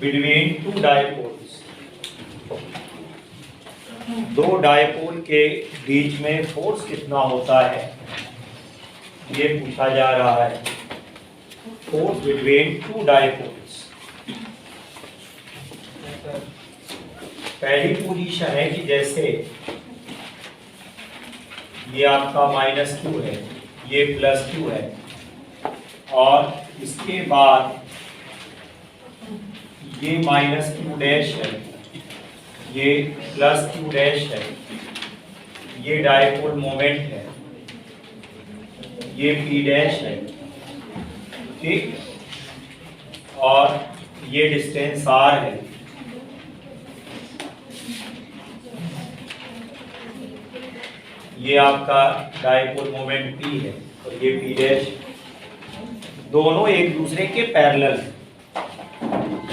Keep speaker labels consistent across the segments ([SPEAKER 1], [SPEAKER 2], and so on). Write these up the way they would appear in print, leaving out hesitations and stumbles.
[SPEAKER 1] Between two dipoles, दो dipole के बीच में फोर्स कितना होता है ये पूछा जा रहा है। Force between two dipoles. पहली पोजीशन है कि जैसे ये आपका -q है, ये +q है, और इसके बाद ये -q डैश है, ये +q डैश है, ये डायपोल मोमेंट है, ये p डैश है, ठीक, और ये डिस्टेंस r है। ये आपका डायपोल मोमेंट p है और ये p डैश, दोनों एक दूसरे के पैरेलल हैं।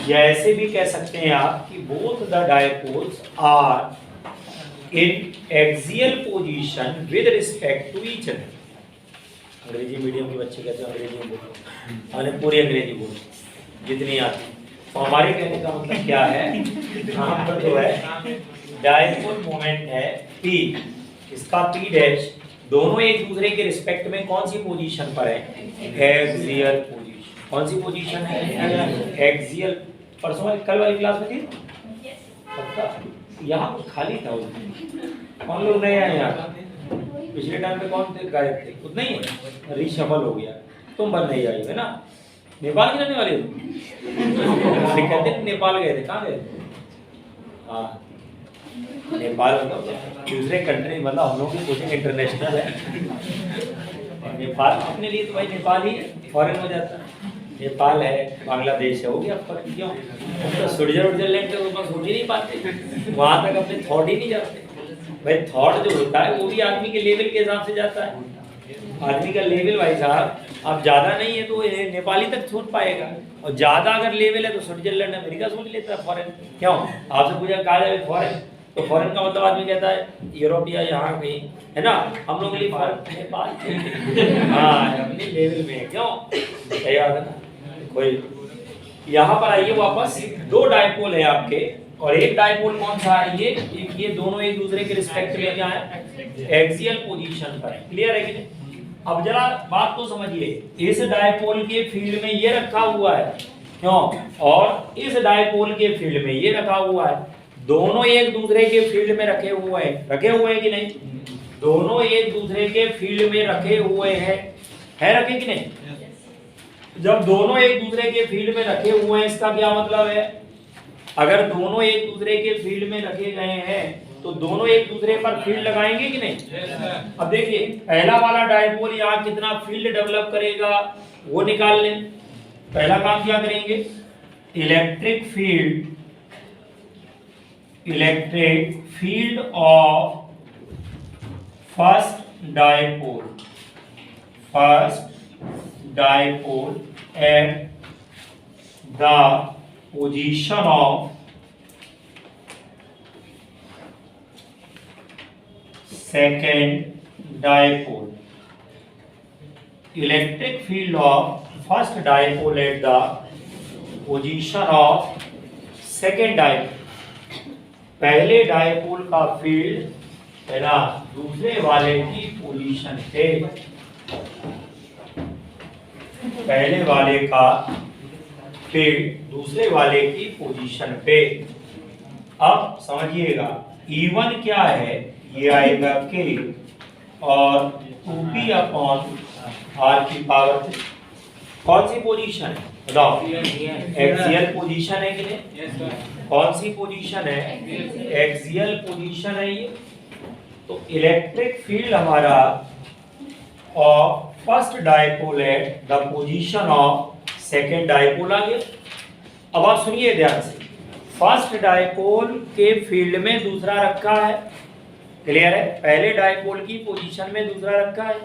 [SPEAKER 1] या ऐसे भी कह सकते हैं आप कि both the dipoles are in axial position with respect to each other. Angrezi medium के बच्चे कहते हैं अंग्रेजी में बोलो, मैंने पूरी अंग्रेजी बोलो जितनी आती। तो हमारे कहने का मतलब क्या है, यहाँ पर जो है डायपोल मोमेंट है p, इसका p डैश, दोनों एक दूसरे के रिस्पेक्ट में कौन सी पोजीशन पर है, एक्सियल पोजीशन। कौन सी पोजीशन है, एक्सियल। परसों कल वाली क्लास में थी पक्का, यहाँ कुछ खाली था उसमें। कौन लोग नए आए यहाँ, पिछले टाइम पे कौन थे, गायब थे, उतना ही है, रीशफल हो गया। तुम बन नहीं आई है ना, नेपाल की रहने वाले तुम कहते हैं नेपाल गए थे, कहाँ गए थे? हाँ नेपाल, मतलब दूसरे कंट्री, मतलब हम लोग की कोचिंग इंटरनेशनल है। नेपाल अपने लिए तो भाई नेपाल ही फॉरेन हो जाता है, नेपाल है, बांग्लादेश है, हो गया फॉरेन। क्यों, हम तो स्विट्जरलैंड के ऊपर सोच ही नहीं पाते, वहाँ तक अपने थॉट ही नहीं जाते। भाई थॉट जो होता है वो भी आदमी के लेवल के हिसाब से जाता है। आदमी का लेवल भाई साहब अब ज़्यादा नहीं है तो नेपाली तक सोच पाएगा, और ज़्यादा अगर लेवल है तो स्विट्जरलैंड अमेरिका सोच लेता है फॉरेन। क्यों, आपसे पूछा कहा जाए फॉरेन, तो फॉरेन का मतलब आदमी कहता है यूरोप या यहाँ कहीं, है ना। हम लोग के लिए नेपाल हाँ अपने लेवल में। क्यों, सही बात है ना। कोई यहाँ पर आइए वापस, दो डायपोल है आपके, और एक डायपोल कौन सा है, ये दोनों एक दूसरे के रिस्पेक्ट में क्या है, एक्सियल पोजीशन पर है। क्लियर है कि नहीं। अब जरा बात को समझिए, इस डायपोल के फील्ड में ये रखा हुआ है, क्यों, और इस डायपोल के फील्ड में ये रखा हुआ है, दोनों एक दूसरे के फील्ड में रखे हुए हैं कि नहीं, दोनों एक दूसरे के फील्ड में रखे हुए हैं, है रखे कि नहीं। जब दोनों एक दूसरे के फील्ड में रखे हुए हैं, इसका क्या मतलब है, अगर दोनों एक दूसरे के फील्ड में रखे गए हैं तो दोनों एक दूसरे पर फील्ड लगाएंगे कि नहीं। अब देखिए पहला वाला डायपोल यहाँ कितना फील्ड डेवलप करेगा वो निकाल लें। पहला काम क्या करेंगे, electric field of first dipole at the position of second dipole. Electric field of first dipole at the position of second dipole. पहले डायपोल का फील्ड है ना दूसरे वाले की पोजीशन पे, पहले वाले का फील्ड दूसरे वाले की पोजीशन पे। अब समझिएगा E1 क्या है, ये आएगा K और 2P अपॉन R की पावर 3। कौन सी पोजीशन है बताओ, एक्सियल पोजीशन है कि नहीं, कौन सी पोजीशन है, एक्सियल पोजीशन है ये। तो इलेक्ट्रिक फील्ड हमारा of first dipole at the position of second dipole आ गया। अब आप सुनिए ध्यान से, फर्स्ट डायपोल के फील्ड में दूसरा रखा है, क्लियर है, पहले डायपोल की पोजीशन में दूसरा रखा है,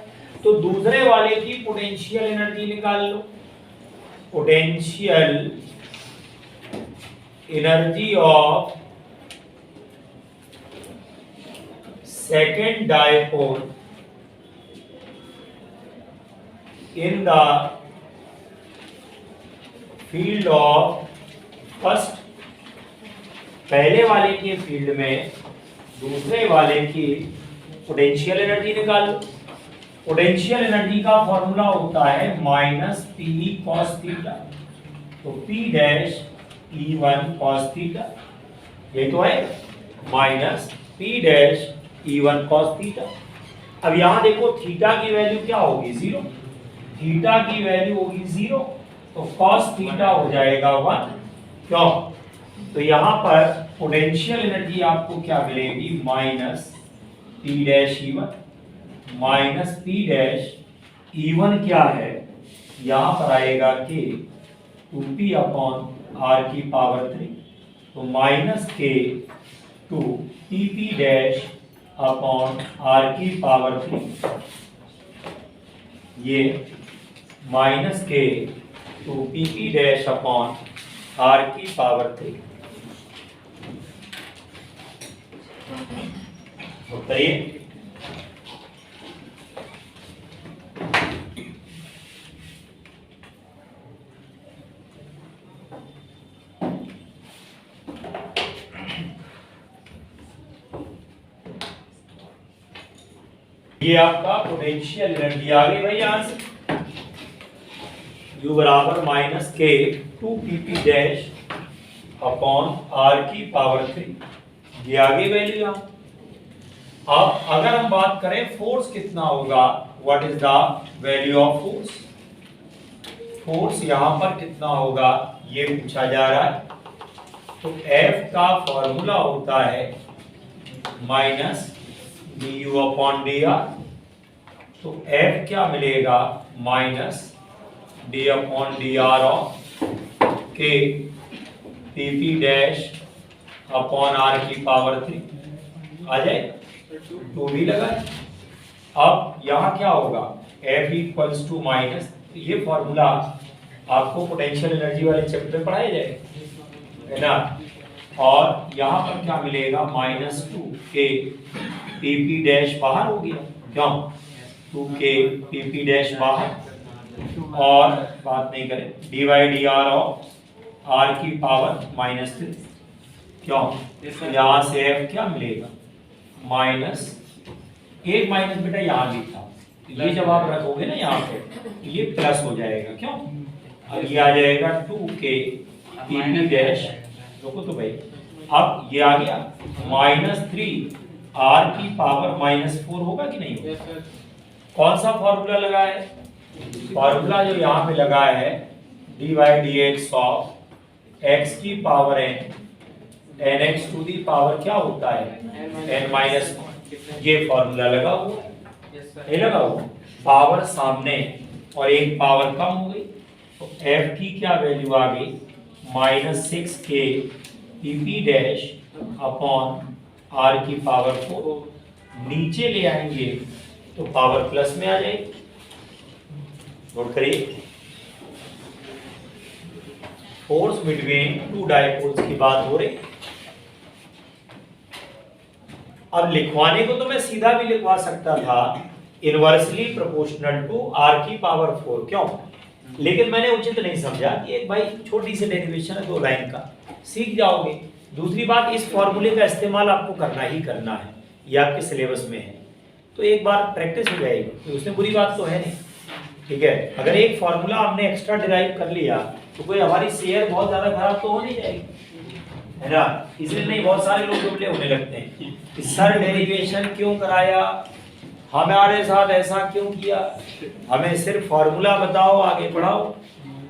[SPEAKER 1] तो दूसरे वाले की पोटेंशियल एनर्जी निकाल लो। Potential energy of second dipole in the field of first पहले वाले के फील्ड में दूसरे वाले की पोटेंशियल एनर्जी निकालो। पोटेंशियल एनर्जी का फॉर्मूला होता है माइनस पी कॉस थीटा, तो P dash E1 cos theta, ये तो है minus P dash E1 cos theta. अब यहां देखो थीटा की वैल्यू क्या होगी, 0, थीटा की वैल्यू होगी 0, तो कॉस थीटा हो जाएगा 1, क्यों? तो यहां पर पोटेंशियल एनर्जी आपको क्या मिलेगी, minus P dash E1 minus P dash E1 क्या है, यहां पर आएगा के 2p अपॉन r की पावर 3, तो माइनस के 2 pp डैश अपॉन r की पावर 3, ये माइनस के 2 pp डैश अपॉन r की पावर 3। उत्तर ये आपका पोटेंशियल एनर्जी आ गई भाई यहां से, U बराबर माइनस के 2 pp डैश अपॉन r की पावर 3, ये आ गई वैल्यू यहां। अब अगर हम बात करें फोर्स कितना होगा, what is the value of force, force यहां पर कितना होगा ये पूछा जा रहा है। तो F का फॉर्मूला होता है माइनस du अपॉन dr, तो F क्या मिलेगा, minus d upon dr of के pp डैश अपॉन r की पावर 3 आ जाए, तो भी लगा। अब यहाँ क्या होगा, F इक्वल्स टू माइनस, ये फॉर्मूला आपको पोटेंशियल एनर्जी वाले चैप्टर में पढ़ाया जाएगा, है ना। और यहाँ पर क्या मिलेगा, माइनस 2 के pp डैश बाहर हो गया, क्यों, 2 के pp डैश बाहर, और बात नहीं करें dy dr ऑफ r की पावर माइनस 3, क्यों, यहाँ से F क्या मिलेगा, माइनस, एक माइनस बेटा यहाँ भी था, ये जब आप रखोगे ना यहाँ पे ये प्लस हो जाएगा, क्यों, अब ये आ जाएगा 2 के pp डैश, देखो तो भाई अब ये आ गया माइनस 3 r की पावर माइनस 4 होगा कि नहीं होगा। कौन सा फॉर्मूला लगा है, फॉर्मूला जो यहाँ पे लगा है dy dx ऑफ x की power n nx to the power क्या होता है n माइनस, ये फॉर्मूला लगा हुआ है, ये लगा हुआ, पावर सामने और एक पावर कम हो गई, तो f की क्या वैल्यू आ गई, माइनस 6 के pp डैश अपॉन r की पावर 4, नीचे ले आएंगे तो पावर प्लस में आ जाएगी। नोट करिए, फोर्स बिटवीन टू डाइपोल्स की बात हो रही। अब लिखवाने को तो मैं सीधा भी लिखवा सकता था, इनवर्सली प्रोपोर्शनल टू r की पावर 4, क्यों, लेकिन मैंने उचित नहीं समझा कि एक भाई छोटी सी डेरिवेशन है 2 लाइन का, सीख जाओगे। दूसरी बात, इस फॉर्मूले का इस्तेमाल आपको करना ही करना है, ये आपके सिलेबस में है, तो एक बार प्रैक्टिस हो जाएगी, तो उसमें बुरी बात तो है नहीं, ठीक है। अगर एक फॉर्मूला हमने एक्स्ट्रा डिराइव कर लिया तो कोई हमारी शेयर बहुत ज्यादा खराब तो हो नहीं जाएगी, है ना। इसलिए नहीं, बहुत सारे लोग दुबले होने लगते हैं कि सर डेरिवेशन क्यों कराया, हमारे साथ ऐसा क्यों किया, हमें सिर्फ फॉर्मूला बताओ, आगे पढ़ाओ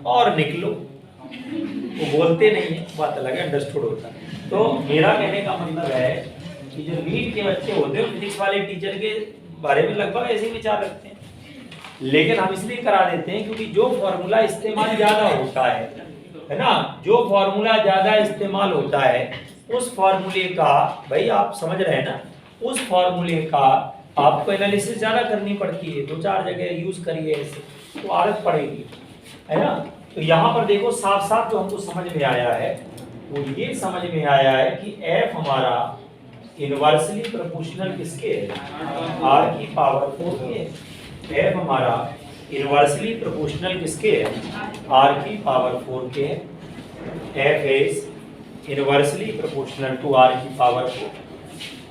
[SPEAKER 1] और निकलो। वो बोलते नहीं है, बात अलग है, अंडरस्टूड होता है। तो मेरा कहने का मतलब है कि जो नीट के बच्चे होते हैं फिजिक्स वाले टीचर के बारे में लगभग ऐसे ही विचार रखते हैं, लेकिन हम इसलिए करा देते हैं क्योंकि जो फॉर्मूला इस्तेमाल ज्यादा होता है ना, जो फॉर्मूला ज्यादा इस्तेमाल होता है उस फॉर्मूले का, भाई आप समझ रहे हैं ना, उस फॉर्मूले का आपको एनालिसिस ज्यादा करनी पड़ती है, 2-4 जगह यूज करिए ऐसे, तो आदत पड़ेगी, है ना। तो यहाँ पर देखो साफ साफ जो हमको समझ में आया है वो ये समझ में आया है कि f हमारा इनवर्सली प्रोपोर्शनल किसके है, r की पावर 4 के है। f हमारा इनवर्सली प्रोपोर्शनल किसके है, r की पावर 4 के है। F is inversely proportional to R की पावर 4।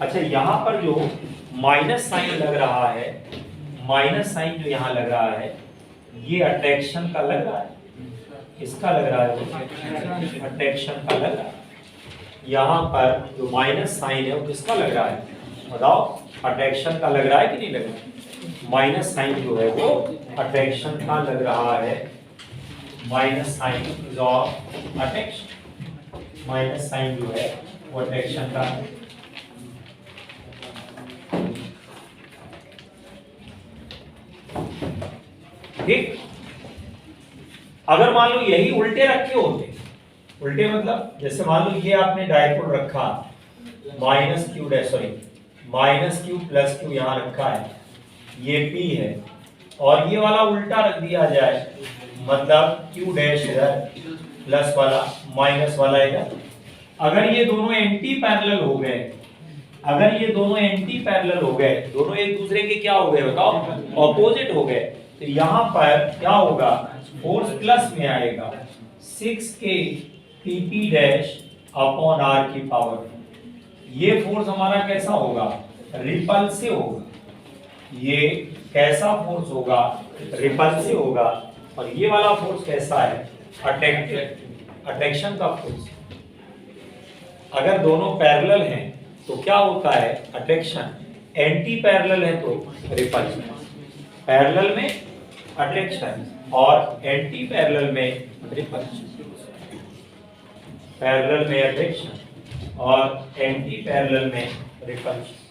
[SPEAKER 1] अच्छा, यहाँ पर जो माइनस साइन लग रहा है, माइनस साइन जो यहाँ लग रहा है, ये अट्रैक्शन का लग रहा है, इसका लग रहा है, अट्रैक्शन का लग रहा है। यहाँ पर जो माइनस साइन है वो किसका लग रहा है, बताओ, अट्रैक्शन का लग रहा है कि नहीं लग रहा है? माइनस साइन जो है वो अट्रैक्शन का लग रहा है, minus sign is of attraction, minus sign जो है वो अट्रैक्शन का है। ठीक, अगर मान लो यही उल्टे रखे होते, उल्टे मतलब जैसे मान लो ये आपने डायपोल रखा minus Q dash, sorry minus Q plus Q यहाँ रखा है, ये P है, और ये वाला उल्टा रख दिया जाए, मतलब क्यू डैश इधर प्लस वाला माइनस वाला इधर। अगर ये दोनों एंटी पैरेलल हो गए, अगर ये दोनों एंटी पैरेलल हो गए, दोनों एक दूसरे के क्या हो गए बताओ, ऑपोजिट हो गए, तो यहाँ पर क्या होगा, फोर्स प्लस में आएगा 6k pp dash upon r की पावर। ये फोर्स हमारा कैसा होगा, रिपल्सिव होगा। ये कैसा फोर्स होगा, रिपल्सिव होगा। और ये वाला फोर्स कैसा है, अट्रैक्टिव, अट्रैक्शन का फोर्स। अगर दोनों पैरेलल हैं तो क्या होता है, अट्रैक्शन, एंटी पैरेलल है तो रिपल्शन। पैरेलल में अट्रैक्शन और एंटी पैरेलल में रिपल्शन, पैरेलल में अट्रैक्शन और एंटी पैरेलल में रिपल्शन।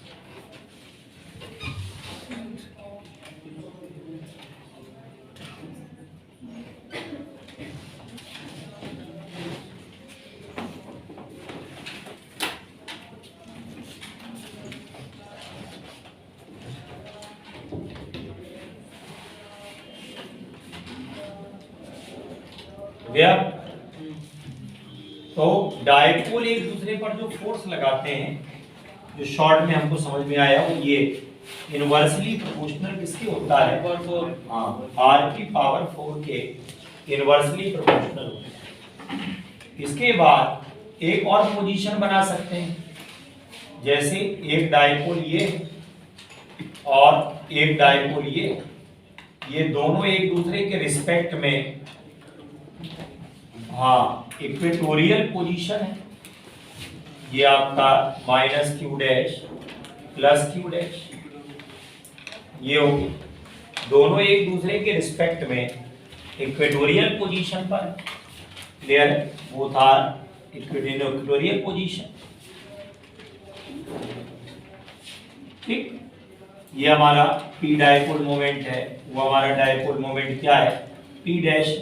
[SPEAKER 1] गया? तो डायपोल एक दूसरे पर जो फोर्स लगाते हैं, जो शॉर्ट में हमको समझ में आया वो ये इनवर्सली प्रोपोर्शनल किसके होता है, हाँ, r की पावर 4 के इनवर्सली प्रोपोर्शनल होता है। इसके बाद एक और पोजीशन बना सकते हैं, जैसे एक डायपोल ये और एक डायपोल ये दोनों एक दूसरे के रिस्पेक्ट में, हाँ, इक्वेटोरियल पोजीशन है। ये आपका minus Q dash plus Q dash, ये होगी, दोनों एक दूसरे के रिस्पेक्ट में इक्वेटोरियल पोजीशन पर। क्लियर है, बोथ आर इक्वेटोरियल पोजीशन। ठीक, ये हमारा पी डायपोल मोमेंट है, वो हमारा डायपोल मोमेंट क्या है, पी डैश।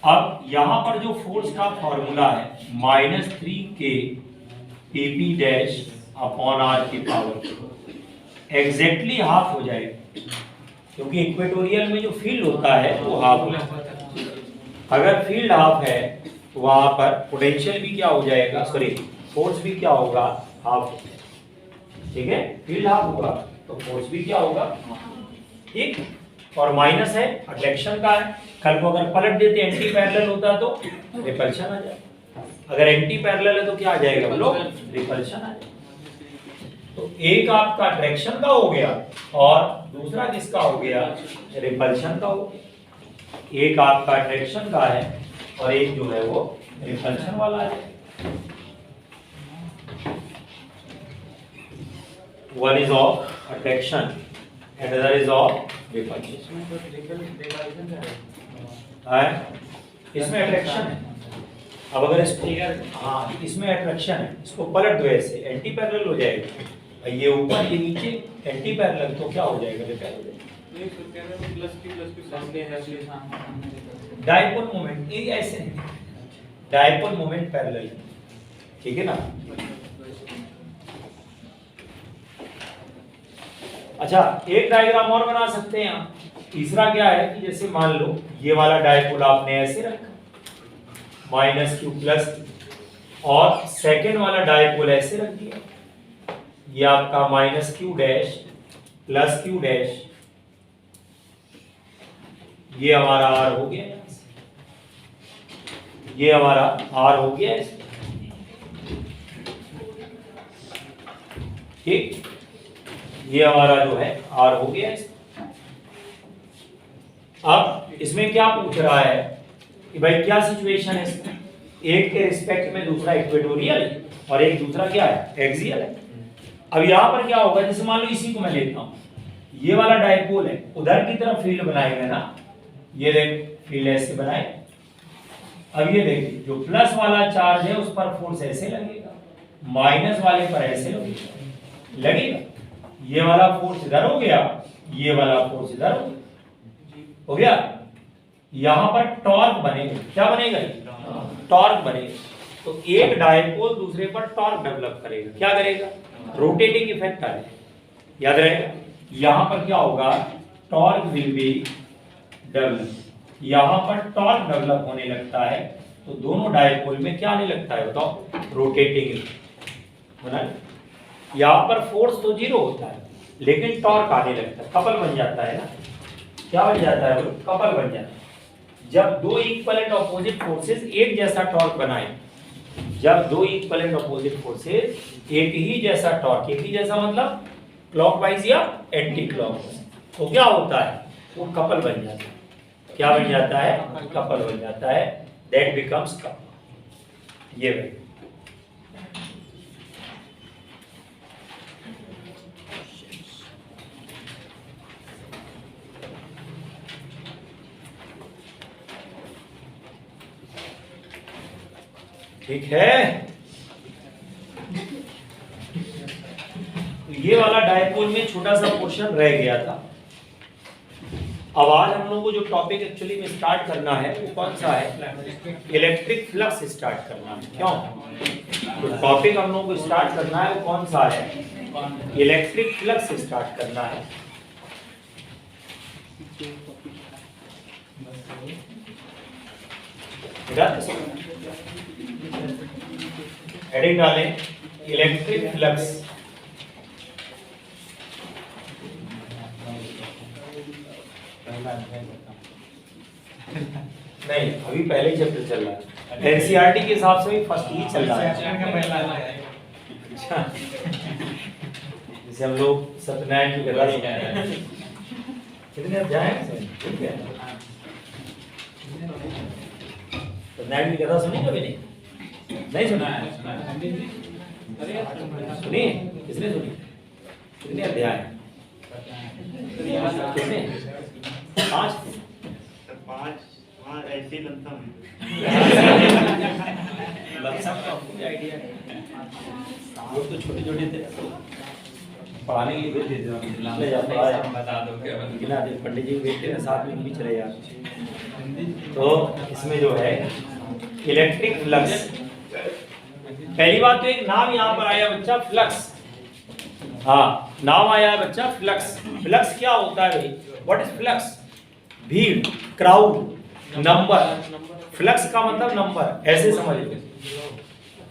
[SPEAKER 1] अब यहां पर जो फोर्स का फॉर्मूला है -3k pp dash upon r की पावर, एग्जैक्टली हाफ हो जाएगा, क्योंकि इक्वेटोरियल में जो फील्ड होता है वो हाफ होता है। अगर फील्ड हाफ है तो वहां पर पोटेंशियल भी क्या हो जाएगा, सॉरी फोर्स भी क्या होगा, हाफ। ठीक है, फील्ड हाफ होगा तो फोर्स भी क्या होगा, ठीक। और माइनस है, अट्रैक्शन का है। कल को अगर पलट देते एंटी पैरेलल होता तो रिपल्शन आ जाए, अगर एंटी पैरेलल है तो क्या आ जाएगा बोलो, रिपल्शन आ जाएगा। तो एक आपका अट्रैक्शन का हो गया और दूसरा किसका हो गया, रिपल्शन का हो गया। एक आपका अट्रैक्शन का है और एक जो है वो रिपल्शन वाला है। One is of attraction and other is of repulsion. है, इसमें अट्रैक्शन है। अब अगर हाँ, इसमें अट्रैक्शन है, इसको पलट दो ऐसे, एंटी पैरेलल हो जाएगा। ये ऊपर ये नीचे एंटी पैरेलल, तो क्या हो जाएगा, रिपेल हो जाएगा। डायपोल मोमेंट ये ऐसे नहीं, डायपोल मोमेंट पैरेलल, ठीक है ना। अच्छा, एक डायग्राम और बना सकते हैं आप। तीसरा क्या है कि जैसे मान लो ये वाला डायपोल आपने ऐसे रखा -q प्लस, और सेकेंड वाला डायपोल ऐसे रख दिया, ये आपका -q dash plus q dash. ये हमारा आर हो गया, ये हमारा आर हो गया ठीक, ये हमारा जो है आर हो गया। अब इसमें क्या पूछ रहा है कि भाई क्या सिचुएशन है इसमें, एक के रिस्पेक्ट में दूसरा इक्वेटोरियल और एक दूसरा क्या है एक्सियल है। अब यहां पर क्या होगा, जैसे मान लो इसी को मैं लेता हूं, ये वाला डायपोल है, उधर की तरफ फील्ड बनाएगा ना, ये देख फील्ड ऐसे बनाए। अब ये देखिए जो प्लस वाला चार्ज है उस पर फोर्स ऐसे लगेगा, माइनस वाले पर ऐसे लगेगा। ये वाला फोर्स इधर हो गया, ये वाला फोर्स इधर हो गया। यहां पर टॉर्क बनेगा, क्या बनेगा, टॉर्क बनेगा। तो एक डायपोल दूसरे पर टॉर्क डेवलप करेगा, क्या करेगा, रोटेटिंग इफेक्ट आएगा, याद रहेगा। यहां पर क्या होगा, टॉर्क विल बी डेवलप, यहां पर टॉर्क डेवलप होने लगता है, तो दोनों डायपोल में क्या आने लगता है बताओ, रोटेटिंग इफेक्ट। यहां पर फोर्स तो जीरो होता है लेकिन टॉर्क आने लगता है, कपल बन जाता है ना, क्या बन जाता है, कपल बन जाता है। जब दो इक्वल एंड ऑपोजिट फोर्सेस एक जैसा टॉर्क बनाए, जब दो इक्वल एंड ऑपोजिट फोर्सेस एक ही जैसा टॉर्क, एक ही जैसा मतलब क्लॉकवाइज या एंटी क्लॉकवाइज, तो क्या होता है, वो कपल बन जाता है। क्या बन जाता है, कपल बन जाता है, दैट बिकम्स कपल। ये भाई ठीक है। ये वाला डायपोल में छोटा सा पोर्शन रह गया था। अब आज हम लोगों को जो टॉपिक एक्चुअली में स्टार्ट करना है वो कौन सा है, इलेक्ट्रिक फ्लक्स स्टार्ट करना है। क्यों, तो टॉपिक हम लोगों को स्टार्ट करना है वो कौन सा है, इलेक्ट्रिक फ्लक्स स्टार्ट करना है। हेडिंग डालें इलेक्ट्रिक फ्लक्स। नहीं अभी पहले चैप्टर चल रहा है, एनसीईआरटी के हिसाब से भी फर्स्ट ही चल रहा है। अच्छा जैसे हम लोग सत्यनारायण की कथा सुना है, कितने अध्याय हैं, ठीक है, सत्यनारायण की कथा सुनी कभी नहीं सुना है, सुनी, किसने सुनी, कितने अध्याय, कितने, 5
[SPEAKER 2] ऐसे लमसम
[SPEAKER 1] का मुझे आइडिया है, वो तो छोटे छोटे थे, पढ़ाने के लिए भेज देते, बता दो क्या गिना दे, पंडित जी बैठते हैं साथ में भी चले जाते। तो इसमें जो है इलेक्ट्रिक फ्लक्स, पहली बात तो एक नाम यहाँ पर आया बच्चा फ्लक्स, हाँ नाम आया बच्चा फ्लक्स। फ्लक्स क्या होता है भाई, व्हाट इज फ्लक्स, भीड़, क्राउड, नंबर, फ्लक्स का मतलब नंबर, ऐसे समझ लो।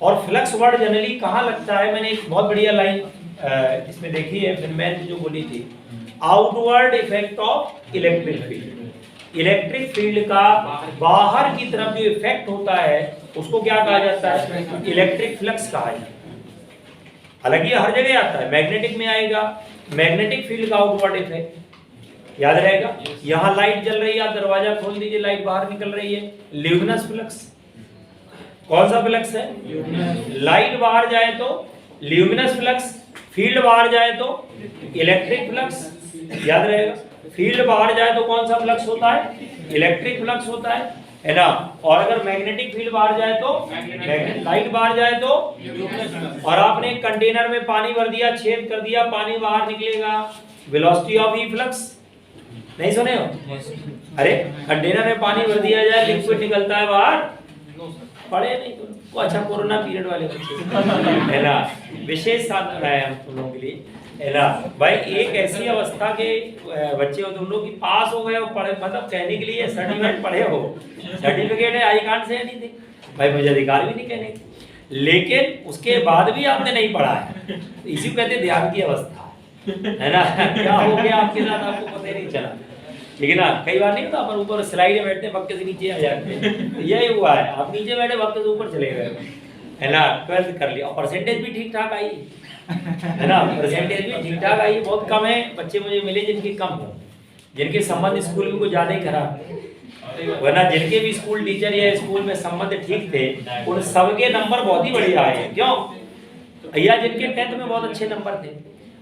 [SPEAKER 1] और फ्लक्स वर्ड जनरली कहाँ लगता है, मैंने एक बहुत बढ़िया लाइन इसमें देखी है, फिनमैन जो बोली थी, outward effect of electric field. Electric field का बाहर की तरफ जो इफेक्ट होता है उसको क्या कहा जाता है, इलेक्ट्रिक फ्लक्स कहा जाता है। हालांकि ये हर जगह आता है, मैग्नेटिक में आएगा, मैग्नेटिक फील्ड का आउटवर्ड इफेक्ट, याद रहेगा। यहाँ लाइट जल रही है, आप दरवाजा खोल दीजिए, लाइट बाहर निकल रही है, ल्यूमिनस फ्लक्स। कौन सा फ्लक्स है, लाइट बाहर जाए तो ल्यूमिनस फ्लक्स, फील्ड बाहर जाए तो इलेक्ट्रिक फ्लक्स, याद रहेगा। फील्ड बाहर जाए तो कौन सा फ्लक्स होता है, इलेक्ट्रिक फ्लक्स होता है ना। और अगर मैग्नेटिक फील्ड बाहर जाए तो, लाइट बाहर जाए तो, और आपने एक कंटेनर में पानी भर दिया, छेद कर दिया, पानी बाहर निकलेगा, वेलोसिटी ऑफ ई फ्लक्स, नहीं सुने हो, अरे कंटेनर में पानी भर दिया जाए, लिक्विड निकलता है बाहर, पढ़े नहीं तो अच्छा कोरोना पीरियड वाले बच्चे है ना, विशेष साथ बनाया हम तुम लोगों के लिए है ना भाई। एक ऐसी अवस्था के बच्चे हो तुम लोग कि पास हो गए हो, पढ़े, मतलब कहने के लिए सर्टिफिकेट पढ़े हो, सर्टिफिकेट है, आई कांट से एनीथिंग भाई, मुझे अधिकार भी नहीं कहने, लेकिन उसके बाद भी आपने नहीं पढ़ा है, इसी को कहते ध्यान की अवस्था है ना। क्या हो गया आपके साथ आपको पता ही नहीं चला। ठीक है ना। कई बार नहीं होता अपन ऊपर स्लाइड में बैठते हैं वक्त से नीचे आ जाते हैं, तो यही हुआ है, आप नीचे बैठे वक्त से ऊपर चले गए, है ना। 12th कर लिया और परसेंटेज भी ठीक ठाक आई, है ना, परसेंटेज भी ठीक ठाक आई। बहुत कम है बच्चे मुझे मिले जिनके कम हो, जिनके संबंध स्कूल में कुछ ज्यादा ही खराब, वरना जिनके भी स्कूल टीचर या स्कूल में संबंध ठीक थे उन सबके नंबर बहुत ही बढ़िया आए। क्यों भैया, जिनके 10th में बहुत अच्छे नंबर थे,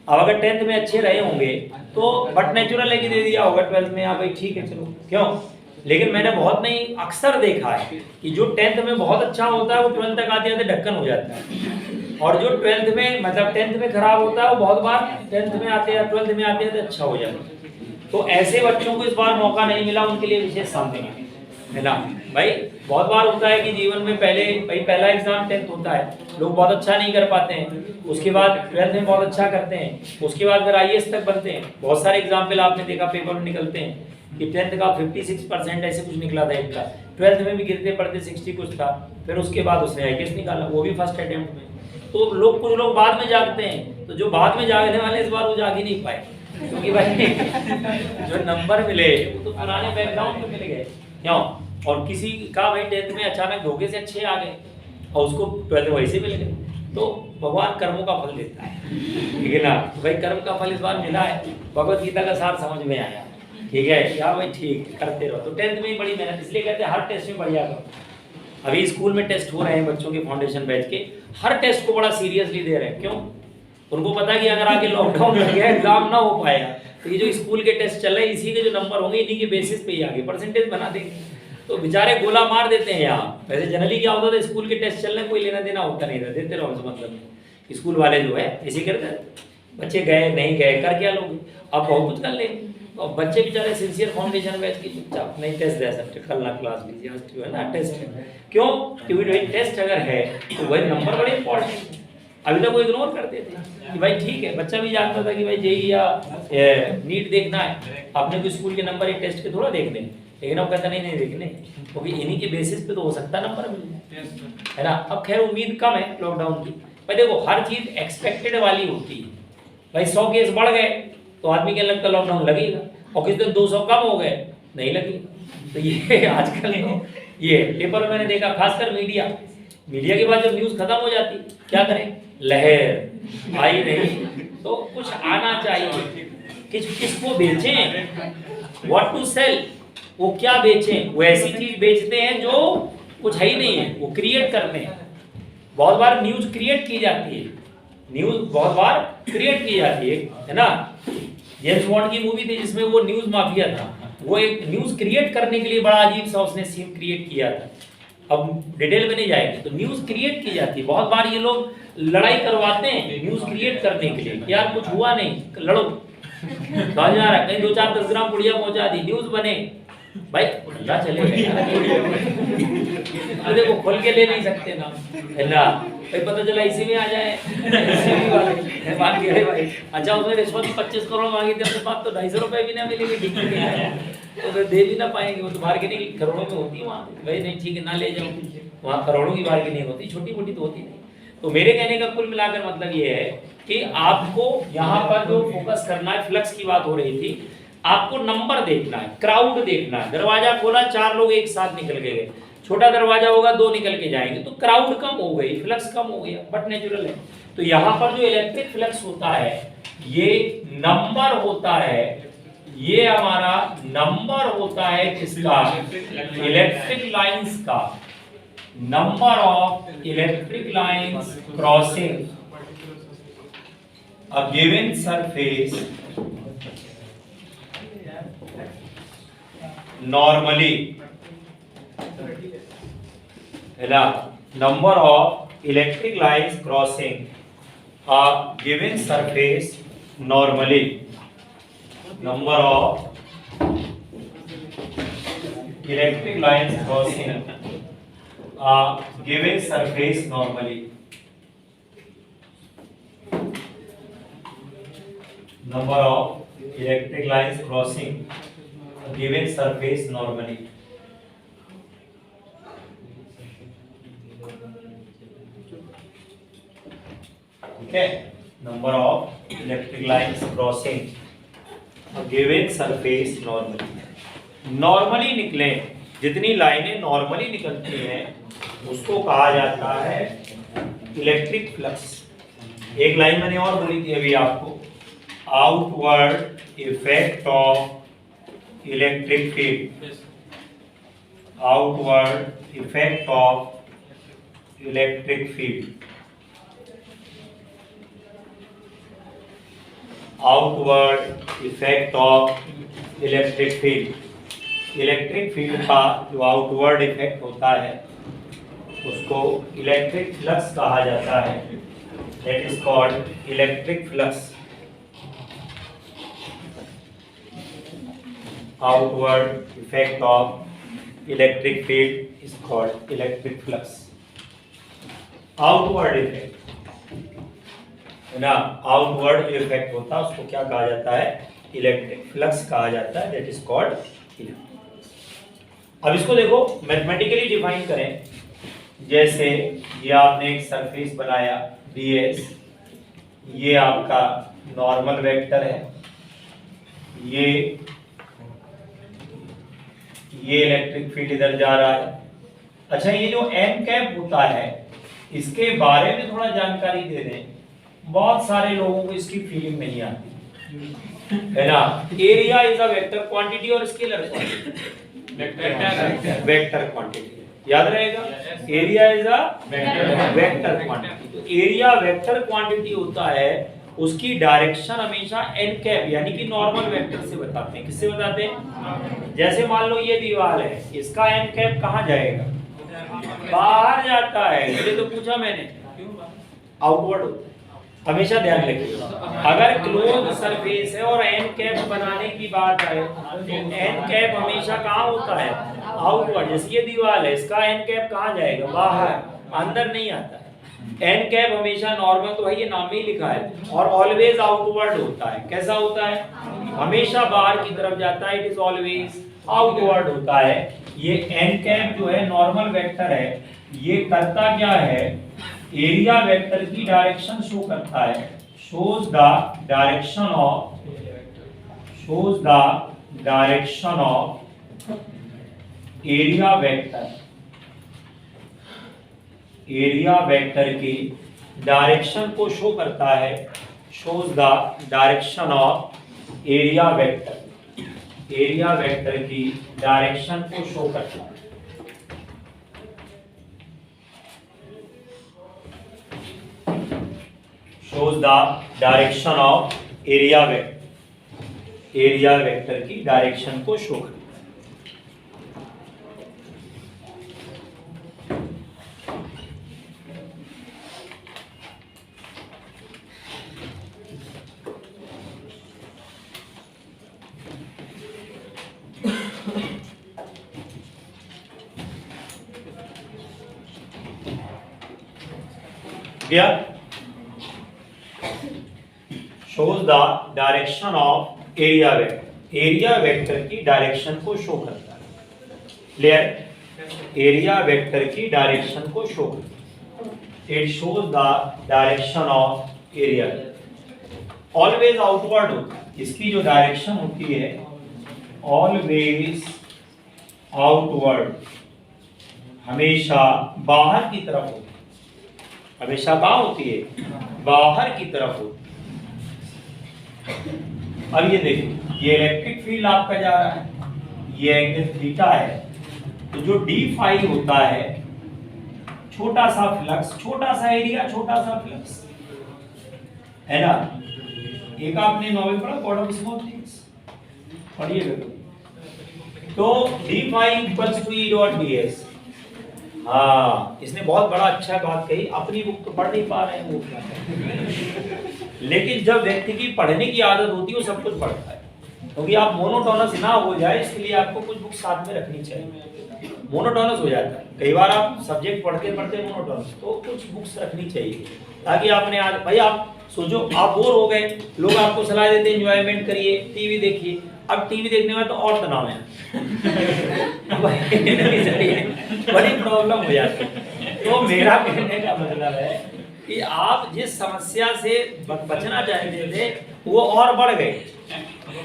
[SPEAKER 1] अब अगर 10th में अच्छे रहे होंगे तो बट नेचुरल है कि दे दिया होगा 12th में, हाँ भाई ठीक है चलो। क्यों, लेकिन मैंने बहुत नहीं अक्सर देखा है कि जो 10th में बहुत अच्छा होता है वो 12th तक आते आते ढक्कन हो जाता है, और जो 12th में मतलब 10th में खराब होता है वो बहुत बार 10th में आते या 12th में आते आते अच्छा हो जाता है। तो ऐसे बच्चों को इस बार मौका नहीं मिला, उनके लिए विशेष सामने है ना भाई। बहुत बार होता है कि जीवन में पहला एग्जाम 10th होता है, लोग बहुत अच्छा नहीं कर पाते हैं, उसके बाद 12th में बहुत अच्छा करते हैं, उसके बाद फिर IAS तक बनते हैं। बहुत सारे एग्जाम्पल आपने देखा पेपर में निकलते हैं कि 10th का 56% ऐसे कुछ निकला था एक का, 12th में भी गिरते पड़ते 60 कुछ था, फिर उसके बाद उसने IAS निकाला, वो भी फर्स्ट अटेम्प्ट में। तो कुछ लोग बाद में जागते हैं, तो जो बाद में जागने वाले इस बार वो जाग ही नहीं पाए, क्योंकि भाई जो नंबर मिले वो तो पुराने बैकग्राउंड में मिल गए। क्यों, और किसी का भाई 10th में अचानक धोखे से अच्छे आ गए और उसको 12th वैसे मिल गए। तो भगवान कर्मों का फल देता है, ठीक है ना। भाई कर्म का फल इस बार मिला है, भगवत गीता का सार समझ में आया, ठीक है यार भाई, ठीक करते रहो। तो 10th में ही बड़ी मेहनत, इसलिए कहते हैं हर टेस्ट में बढ़िया करो। अभी स्कूल में टेस्ट हो रहे हैं बच्चों के फाउंडेशन बैच के, हर टेस्ट को बड़ा सीरियसली दे रहे हैं। क्यों, उनको पता है कि अगर आगे लॉकडाउन लग गया एग्जाम ना हो पाएगा तो ये जो स्कूल के टेस्ट चल रहे हैं इसी के जो नंबर होंगे इन्हीं के बेसिस पे ही आगे परसेंटेज बना देंगे। तो बेचारे गोला मार देते हैं यहाँ। वैसे जनरली क्या होता था, स्कूल के टेस्ट चल रहे कोई लेना देना होता नहीं था, देते रहो मतलब स्कूल वाले जो है ऐसे करते, बच्चे गए नहीं गए कर क्या लोग, अब बहुत कुछ कर लेंगे। तो बच्चे बेचारे सिंसियर फाउंडेशन बैच की चुपचाप नहीं टेस्ट दे सकते, कल ना क्लास लीजिए, आज जो है ना टेस्ट है। क्यों, क्योंकि टेस्ट अगर है तो वही नंबर बड़े इंपॉर्टेंट। अभी तक वो इग्नोर करते थे कि भाई ठीक है, बच्चा भी जानता था कि भाई जेईई या नीट देखना है, अपने को स्कूल के नंबर एक टेस्ट के थोड़ा देख लें, लेकिन अब कहता नहीं देखने, क्योंकि इन्हीं के बेसिस पे तो हो सकता है नंबर मिल जाए, है ना। अब खैर उम्मीद कम है लॉकडाउन की, पर देखो हर चीज एक्सपेक्टेड वाली होती है। भाई 100 केस बढ़ गए तो आदमी के लगता लॉकडाउन लगेगा, और किस दिन 200 कम हो गए नहीं लगेगा। तो ये आजकल ये पेपर में मैंने देखा, खासकर मीडिया के बाद जब न्यूज खत्म हो जाती क्या करें, लहर आई नहीं तो कुछ आना चाहिए, किसको बेचें, व्हाट टू सेल, वो क्या बेचें। वो ऐसी चीज बेचते हैं जो कुछ है ही नहीं है, वो क्रिएट करते हैं। बहुत बार न्यूज क्रिएट की जाती है, है ना। जेम्स बॉन्ड की मूवी थी जिसमें वो न्यूज माफिया था, वो एक न्यूज क्रिएट करने के लिए बड़ा अजीब सा उसने सीन क्रिएट किया था। अब डिटेल में नहीं जाएंगे, तो न्यूज क्रिएट की जाती है। बहुत बार ये लोग लड़ाई करवाते हैं न्यूज क्रिएट करने के लिए, यार कुछ हुआ नहीं लड़ो, कहा जा रहा है कहीं 2-4-10 ग्राम पुड़िया पहुंचा दी, न्यूज बने, भाई धंधा चलेगा। देखो खोल के ले नहीं सकते ना, है ना भाई, पता चला इसी में आ जाए वाले मान के भाई, अच्छा उसने रिश्वत 25 करोड़ मांगी थी अपने पास, तो 250 रुपए भी ना मिलेंगे, तो फिर दे भी ना पाएंगे। वो तो बार्गेनिंग करोड़ों में होती है वहाँ, भाई नहीं ठीक है ना ले जाओ, वहाँ करोड़ों की बार्गेनिंग होती, छोटी मोटी तो होती नहीं। तो मेरे कहने का कुल मिलाकर मतलब ये है कि आपको यहाँ पर जो फोकस करना है, फ्लक्स की बात हो रही थी, आपको नंबर देखना है, क्राउड देखना है। दरवाजा खोला 4 लोग एक साथ निकल के गए, छोटा दरवाजा होगा 2 निकल के जाएंगे, तो क्राउड कम हो गई, फ्लक्स कम हो गया, बट नेचुरल है। तो यहाँ पर जो इलेक्ट्रिक फ्लक्स होता है ये नंबर होता है, ये हमारा नंबर होता है किसका, इलेक्ट्रिक लाइंस का, number of electric lines crossing a given surface normally, number of electric lines crossing a given surface normally, number of electric lines crossing a given surface normally, number of electric lines crossing given surface normally. Okay, number of electric lines crossing a given surface normally. Normally निकले, जितनी लाइनें normally निकलती हैं उसको कहा जाता है electric flux. एक लाइन मैंने और बोली थी अभी आपको, outward effect of electric field, outward effect of electric field, outward effect of electric field. Electric field का जो आउटवर्ड इफेक्ट होता है उसको इलेक्ट्रिक फ्लक्स कहा जाता है, that is called electric flux. Outward effect of electric field is called electric flux. Outward effect है ना, आउटवर्ड इफेक्ट होता है उसको क्या कहा जाता है, इलेक्ट्रिक फ्लक्स कहा जाता है, दैट इज कॉल्ड इलेक्ट्रिक। अब इसको देखो मैथमेटिकली डिफाइन करें, जैसे ये आपने एक सरफेस बनाया ds, ये आपका नॉर्मल वेक्टर है, ये इलेक्ट्रिक फील्ड इधर जा रहा है। अच्छा, ये जो n कैप होता है इसके बारे में थोड़ा जानकारी दे दें, बहुत सारे लोगों को इसकी फीलिंग नहीं आती है ना। Area is a vector quantity और स्केलर क्वांटिटी, वेक्टर क्वांटिटी याद रहेगा, area is a vector quantity. तो एरिया वेक्टर क्वांटिटी होता है, उसकी डायरेक्शन हमेशा n कैप यानी कि नॉर्मल वेक्टर से बताते हैं। किससे बताते हैं, जैसे मान लो ये दीवार है, इसका n कैप कहाँ जाएगा, बाहर जाता है, ये तो पूछा मैंने, आउटवर्ड होता है। हमेशा ध्यान रखिए, अगर क्लोज सरफेस है और एन कैप बनाने की बात आए तो एन कैप हमेशा कहाँ होता है, आउटवर्ड। जैसे ये दीवार है, इसका एन कैप कहाँ जाएगा, बाहर, अंदर नहीं आता है। एन कैप हमेशा नॉर्मल तो है, ये नाम में ही लिखा है, और ऑलवेज आउटवर्ड होता है। कैसा होता है, हमेशा बाहर की तरफ जाता है, इट इज ऑलवेज आउटवर्ड होता है। ये एन कैप जो है नॉर्मल वेक्टर है, ये करता क्या है, एरिया वेक्टर की डायरेक्शन शो करता है, shows the direction of area vector, area vector की डायरेक्शन को शो करता है, shows the direction of area vector, area vector की डायरेक्शन को शो करता है। shows the direction of area vector, area vector की डायरेक्शन को शो करता है। Clear, shows the direction of area vector, area vector की डायरेक्शन को शो करता है। क्लियर, एरिया वेक्टर की डायरेक्शन को शो करता है, it shows the direction of area, always outward होता है, इसकी जो डायरेक्शन होती है ऑलवेज आउटवर्ड, हमेशा बाहर की तरफ होती है, हमेशा कहाँ होती है, बाहर की तरफ होती है। अब ये देखिए, ये इलेक्ट्रिक फील्ड आपका जा रहा है, ये एंगल थीटा है, तो जो डी फाई होता है, छोटा सा फ्लक्स, छोटा सा एरिया, छोटा सा फ्लक्स, है ना। एक आपने नॉवेल पढ़ा गॉड ऑफ स्मॉल थिंग्स, पढ़िएगा तो D phi equals to E dot D S. हाँ, इसने बहुत बड़ा अच्छा बात कही, अपनी बुक तो पढ़ नहीं पा रहे हैं वो लेकिन जब व्यक्ति की पढ़ने की आदत होती है वो सब कुछ पढ़ता है, क्योंकि आप मोनोटोनस ना हो जाए इसके लिए आपको कुछ बुक साथ में रखनी चाहिए। मोनोटोनस हो जाता है कई बार, आप सब्जेक्ट पढ़ते पढ़ते मोनोटोनस, तो कुछ बुक्स रखनी चाहिए ताकि आपने आज भाई आप सोचो आप बोर हो गए, लोग आपको सलाह देते हैं एंजॉयमेंट करिए, टीवी देखिए, अब टीवी देखने में तो और तनाव है बड़ी प्रॉब्लम हो जाती है। तो मेरा कहने का मतलब है कि आप जिस समस्या से बचना चाहते थे वो और बढ़ गई,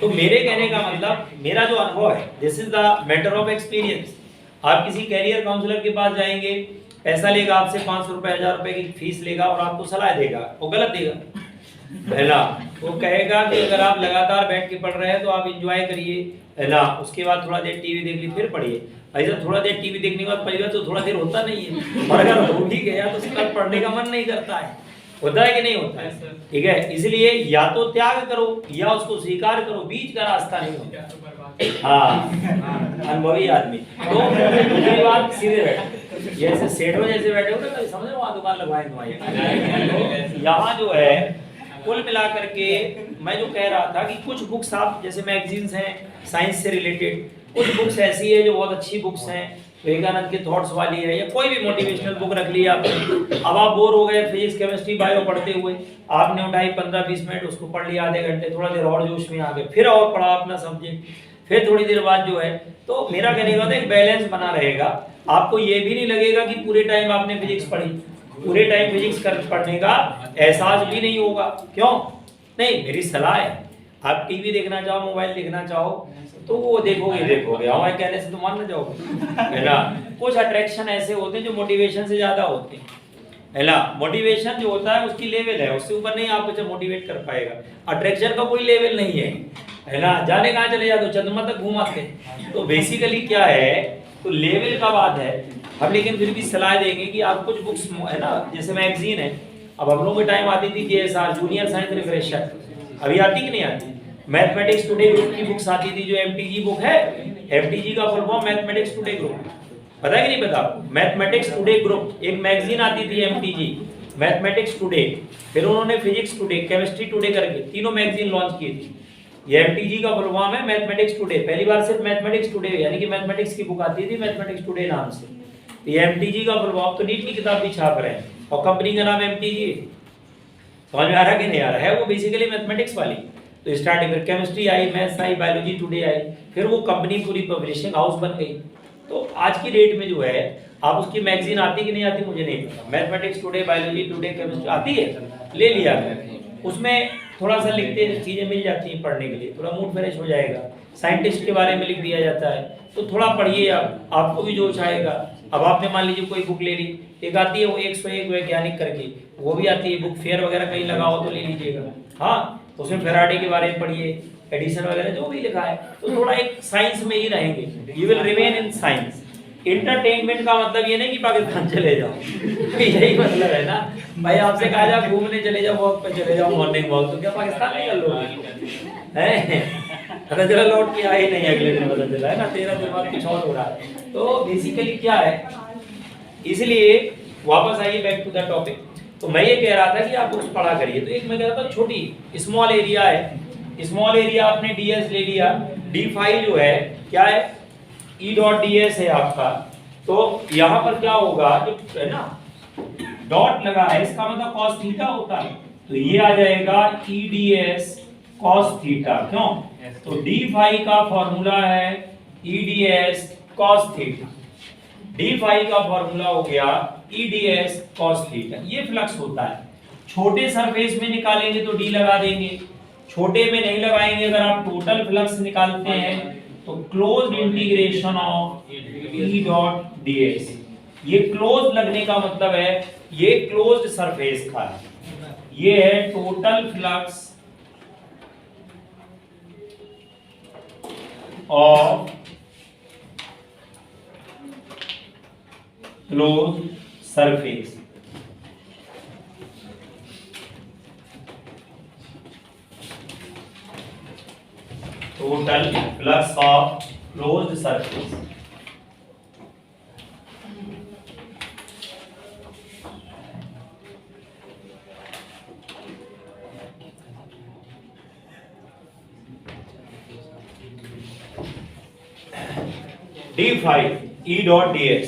[SPEAKER 1] तो मेरे कहने का मतलब, मेरा जो अनुभव है, this is the matter of experience. आप किसी कैरियर काउंसलर के पास जाएंगे, पैसा लेगा आपसे 500 रुपए 1000 रुपए की फीस लेगा और आपको सलाह देगा, वो गलत देगा। पहला वो कहेगा कि अगर आप लगातार बैठ के पढ़ रहे हैं तो आप एंजॉय करिए, है ना, उसके बाद थोड़ा देर टीवी देख ली फिर पढ़िए। ऐसा थोड़ा देर टीवी देखने के बाद पढ़िएगा तो थोड़ा देर होता नहीं है, और अगर हो भी गया तो उसके बाद पढ़ने का मन नहीं करता है। होता है कि नहीं होता है? ठीक है, इसलिए या तो त्याग करो या उसको स्वीकार करो, बीच का रास्ता नहीं होता। हाँ, अनुभवी आदमी। तो दूसरी बात, सीधे बैठो, जैसे सेठों जैसे बैठे हो ना, कभी समझ लो वहाँ दुकान लगवाएं तुम्हारी। यहाँ जो है कुल मिलाकर के मैं जो कह रहा था कि कुछ बुक्स आप, जैसे मैगजीन्स हैं साइंस से रिलेटेड, कुछ बुक्स ऐसी है जो बहुत अच्छी बुक्स हैं, विवेकानंद के थॉट्स वाली है, या कोई भी मोटिवेशनल बुक रख ली आपने। अब आप बोर हो गए फिजिक्स केमिस्ट्री बायो पढ़ते हुए, आपने उठाई 15-20 मिनट उसको पढ़ लिया, आधे घंटे, थोड़ा देर और जोश में आ गए, फिर और पढ़ा अपना सब्जेक्ट, फिर थोड़ी देर बाद जो है, तो मेरा कहने का एक बैलेंस बना रहेगा। आपको ये भी नहीं लगेगा कि पूरे टाइम आपने फिजिक्स पढ़ी, पूरे टाइम फिजिक्स पढ़ने का एहसास भी नहीं होगा। क्यों नहीं? मेरी सलाह है, आप टीवी देखना चाहो, मोबाइल देखना चाहो तो वो देखोगे हमारे कहने से तो मान ना जाओगे, है ना। कुछ अट्रैक्शन ऐसे होते हैं जो मोटिवेशन से ज्यादा होते हैं, है ना। मोटिवेशन जो होता है उसकी लेवल है, उससे ऊपर नहीं आपको जब मोटिवेट कर पाएगा। अट्रैक्शन का कोई लेवल नहीं है ना। जाने कहाँ चले जाते हो, चंद्रमा तक घुमाते। तो बेसिकली क्या है, तो लेवल का बात है। हम लेकिन फिर भी सलाह देंगे कि आप कुछ बुक्स, है ना, जैसे मैगजीन है, अब हम लोगों के टाइम आती थी JSR जूनियर साइंस रिफ्रेशर, अभी आती कि नहीं आती। मैथमेटिक्स टुडे ग्रुप की बुक्स आती थी, जो MTG बुक है, MTG का full form mathematics today group, पता है कि नहीं पता? मैथमेटिक्स टुडे ग्रुप एक मैगजीन आती थी MTG, मैथमेटिक्स टुडे, फिर उन्होंने फिजिक्स टुडे, केमिस्ट्री टुडे करके तीनों मैगजीन लॉन्च की थी। ये MTG का फुल फॉर्म है मैथमेटिक्स टुडे, पहली बार सिर्फ मैथमेटिक्स टुडे यानी कि मैथमेटिक्स की बुक आती थी मैथमेटिक्स टुडे नाम से। तो ये MTG का फुल फॉर्म, तो नीट की किताब भी छाप रहे हैं और कंपनी का नाम MTG। समझ में आ रहा कि नहीं आ रहा है? वो बेसिकली मैथमेटिक्स वाली। तो स्टार्टिंग में chemistry I, maths I, biology today I, फिर वो कंपनी पूरी पब्लिशिंग हाउस बन गई। तो आज की डेट में जो है, आप उसकी मैगजीन आती कि नहीं आती मुझे नहीं पता, mathematics today, biology today, chemistry आती है, ले लिया, उसमें थोड़ा सा लिखते चीजें मिल जाती हैं पढ़ने के लिए, थोड़ा मूड फ्रेश हो जाएगा। साइंटिस्ट के बारे में लिख दिया जाता है, तो थोड़ा पढ़िए आप, आपको भी जोश आएगा। अब आपने मान लीजिए कोई बुक ले ली, एक आती है वो 101 वैज्ञानिक करके, वो भी आती है बुक, फेयर वगैरह कहीं लगा हो तो ले लीजिएगा। हाँ, तो उसमें फेराडे के बारे में पढ़िए, एडिशन वगैरह जो भी लिखा है, तो थोड़ा एक साइंस में ही रहेंगे, you will remain in science. Entertainment का मतलब ये नहीं कि पाकिस्तान चले जाओ, यही मतलब है ना भाई। आपसे कहा जाए घूमने चले जाओ, वॉक पे चले जाओ, मॉर्निंग वॉक, तो क्या पाकिस्तान निकल लोगे हैं? पता चला लौट के आए नहीं, अगले दिन पता चला, है ना, 13 दिन बाद कुछ और हो रहा है। तो बेसिकली क्या है, इसलिए वापस आइए बैक टू द टॉपिक। तो मैं ये कह रहा था कि आप बुक्स पढ़ा करिए। तो एक मैं कह रहा था छोटी स्मॉल एरिया है, स्मॉल एरिया आपने DS ले लिया, D फाइल जो है क्या है, E.ds है आपका। तो यहाँ पर क्या होगा, जो है ना डॉट लगा है, इसका मतलब cos थीटा होता है, तो ये आ जाएगा EDS cos थीटा। क्यों? तो D फाई का फॉर्मूला है EDS cos theta, D phi का फॉर्मूला हो गया EDS cos थीटा। ये फ्लक्स होता है। छोटे सरफेस में निकालेंगे तो D लगा देंगे, छोटे में नहीं लगाएंगे। अगर आप टोटल फ्लक्स निकालते हैं तो क्लोज्ड इंटीग्रेशन ऑफ E.ds, ये क्लोज लगने का मतलब है ये क्लोज्ड सरफेस का है, ये है total flux of close surface. Total flux of closed surface. D5 E.ds,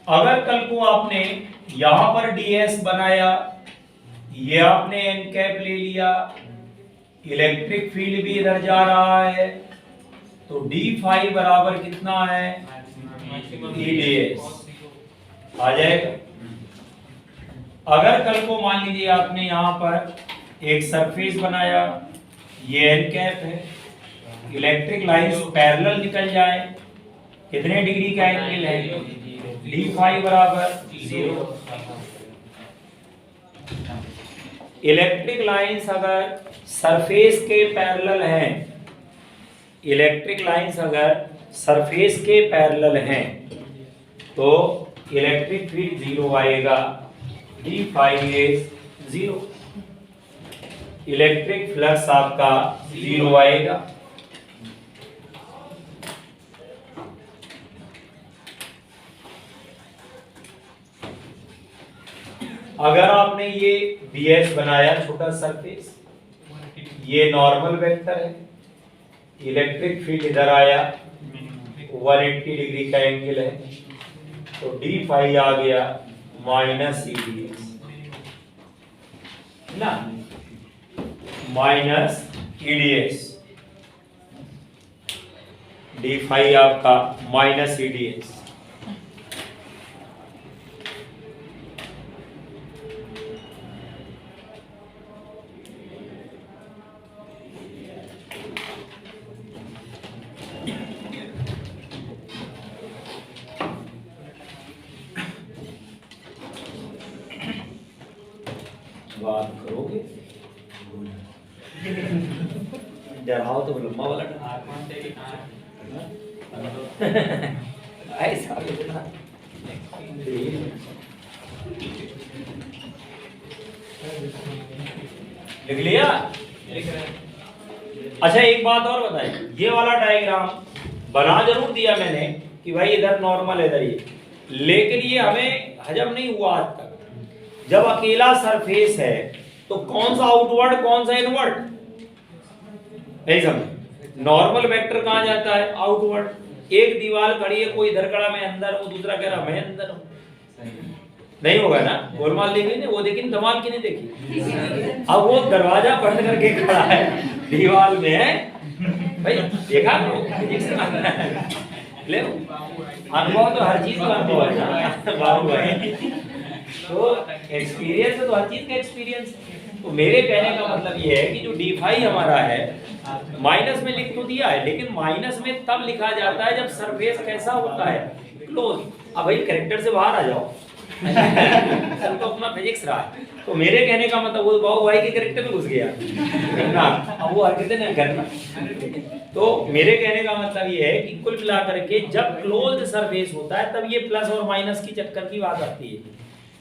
[SPEAKER 1] अगर कल को आपने यहां पर ds बनाया, ये आपने n कैप ले लिया, इलेक्ट्रिक फील्ड भी इधर जा रहा है, तो D5 बराबर कितना है, EDS आ जाएगा। अगर कल को मान लीजिए आपने यहाँ पर एक सरफेस बनाया, ये एन कैप है, इलेक्ट्रिक लाइंस पैरेलल निकल जाए, कितने डिग्री का एंगल है, डी फाई बराबर 0। इलेक्ट्रिक लाइंस अगर सरफेस के पैरेलल हैं, इलेक्ट्रिक लाइंस अगर सरफेस के पैरेलल हैं तो इलेक्ट्रिक फील्ड 0 आएगा, D phi is 0। Electric flux आपका 0 आएगा। अगर आपने ये BS बनाया छोटा सरफेस, ये नॉर्मल वेक्टर है, इलेक्ट्रिक फील्ड इधर आया, 180 डिग्री का एंगल है, तो डी फाई आ गया माइनस EDS ना, माइनस EDS, डी फाई आपका माइनस EDS। बात करोगे डराओ तो लंबा वाला ऐसा लिख लिया। अच्छा एक बात और बताइए, ये वाला डायग्राम बना जरूर दिया मैंने कि भाई इधर नॉर्मल है इधर ये, लेकिन ये हमें हजम नहीं हुआ आज तक। जब अकेला सरफेस है तो कौन सा आउटवर्ड कौन सा इनवर्ड, नहीं समझ। नॉर्मल वेक्टर कहां जाता है, आउटवर्ड। एक दीवार खड़ी है, कोई इधर खड़ा मैं अंदर हूं, दूसरा कह रहा मैं अंदर हूं, नहीं होगा ना। गोलमाल देखी ना वो, देखी धमाल की नहीं देखी। अब वो दरवाजा बंद करके खड़ा है दीवार में, भाई देखा ले अनुभव तो हर चीज का अनुभव है ना बाबू भाई, तो एक्सपीरियंस है तो हर चीज का एक्सपीरियंस है। तो मेरे कहने का मतलब ये है कि जो डी फाई हमारा है माइनस में लिख तो दिया है, लेकिन माइनस में तब लिखा जाता है जब सरफेस कैसा होता है, क्लोज। अब भाई कैरेक्टर से बाहर आ जाओ सब तो अपना फिजिक्स रहा है। तो मेरे कहने का मतलब वो बाबू भाई के कैरेक्टर में घुस गया ना, अब वो हरकतें नहीं करना। तो मेरे कहने का मतलब ये है कि कुल मिलाकर के जब क्लोज्ड सरफेस होता है तब ये प्लस और माइनस की चक्कर की बात आती है।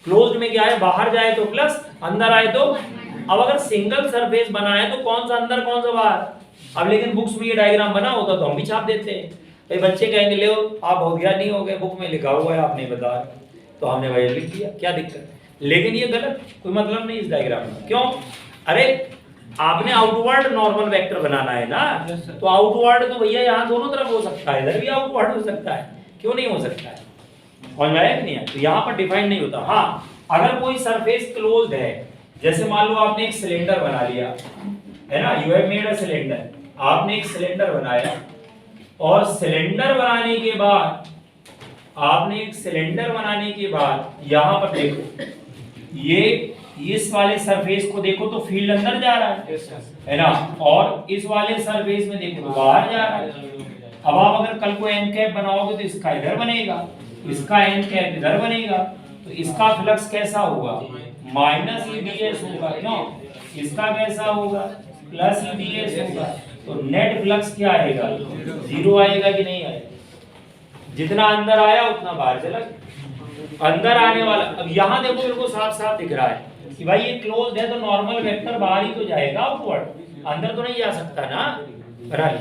[SPEAKER 1] क्लोज्ड में क्या है, बाहर जाए तो प्लस, अंदर आए तो। अब अगर सिंगल सरफेस बना है तो कौन सा अंदर कौन सा बाहर। अब लेकिन बुक्स में ये डायग्राम बना होता तो हम भी छाप देते हैं, भाई बच्चे कहेंगे ले आप बहुत ज्ञानी हो गए, बुक में लिखा हुआ है आप नहीं बता रहे, तो हमने भाई लिख दिया, क्या दिक्कत है। लेकिन ये गलत, कोई मतलब नहीं इस डायग्राम में। क्यों, अरे आपने आउटवर्ड नॉर्मल वेक्टर बनाना है ना, तो आउटवर्ड तो भैया यहाँ दोनों तरफ हो सकता है, इधर भी आउटवर्ड हो सकता है, क्यों नहीं हो सकता है, समझ में आया कि नहीं है। तो यहाँ पर डिफाइन नहीं होता। हाँ अगर कोई सरफेस क्लोज्ड है, जैसे मान लो आपने एक सिलेंडर बना लिया है ना, you have made a cylinder, आपने एक सिलेंडर बनाया और सिलेंडर बनाने के बाद आपने एक सिलेंडर बनाने के बाद यहाँ पर देखो, ये इस वाले सरफेस को देखो तो फील्ड अंदर जा रहा है ना, और इस वाले सरफेस में देखो तो बाहर जा रहा है। अब आप अगर कल को एन कैप बनाओगे तो इसका इधर बनेगा, इसका एन कैप इधर बनेगा, तो इसका फ्लक्स कैसा होगा, माइनस EDS होगा। क्यों, इसका कैसा होगा, प्लस EDS होगा। तो नेट फ्लक्स क्या आएगा, 0 आएगा कि नहीं आएगा। जितना अंदर आया उतना बाहर चला गया। अंदर आने वाला, अब यहाँ देखो मेरे को साफ साफ दिख रहा है कि भाई ये क्लोज्ड है तो नॉर्मल वेक्टर बाहर ही तो जाएगा, आउटवर्ड, अंदर तो नहीं जा सकता ना। बना ली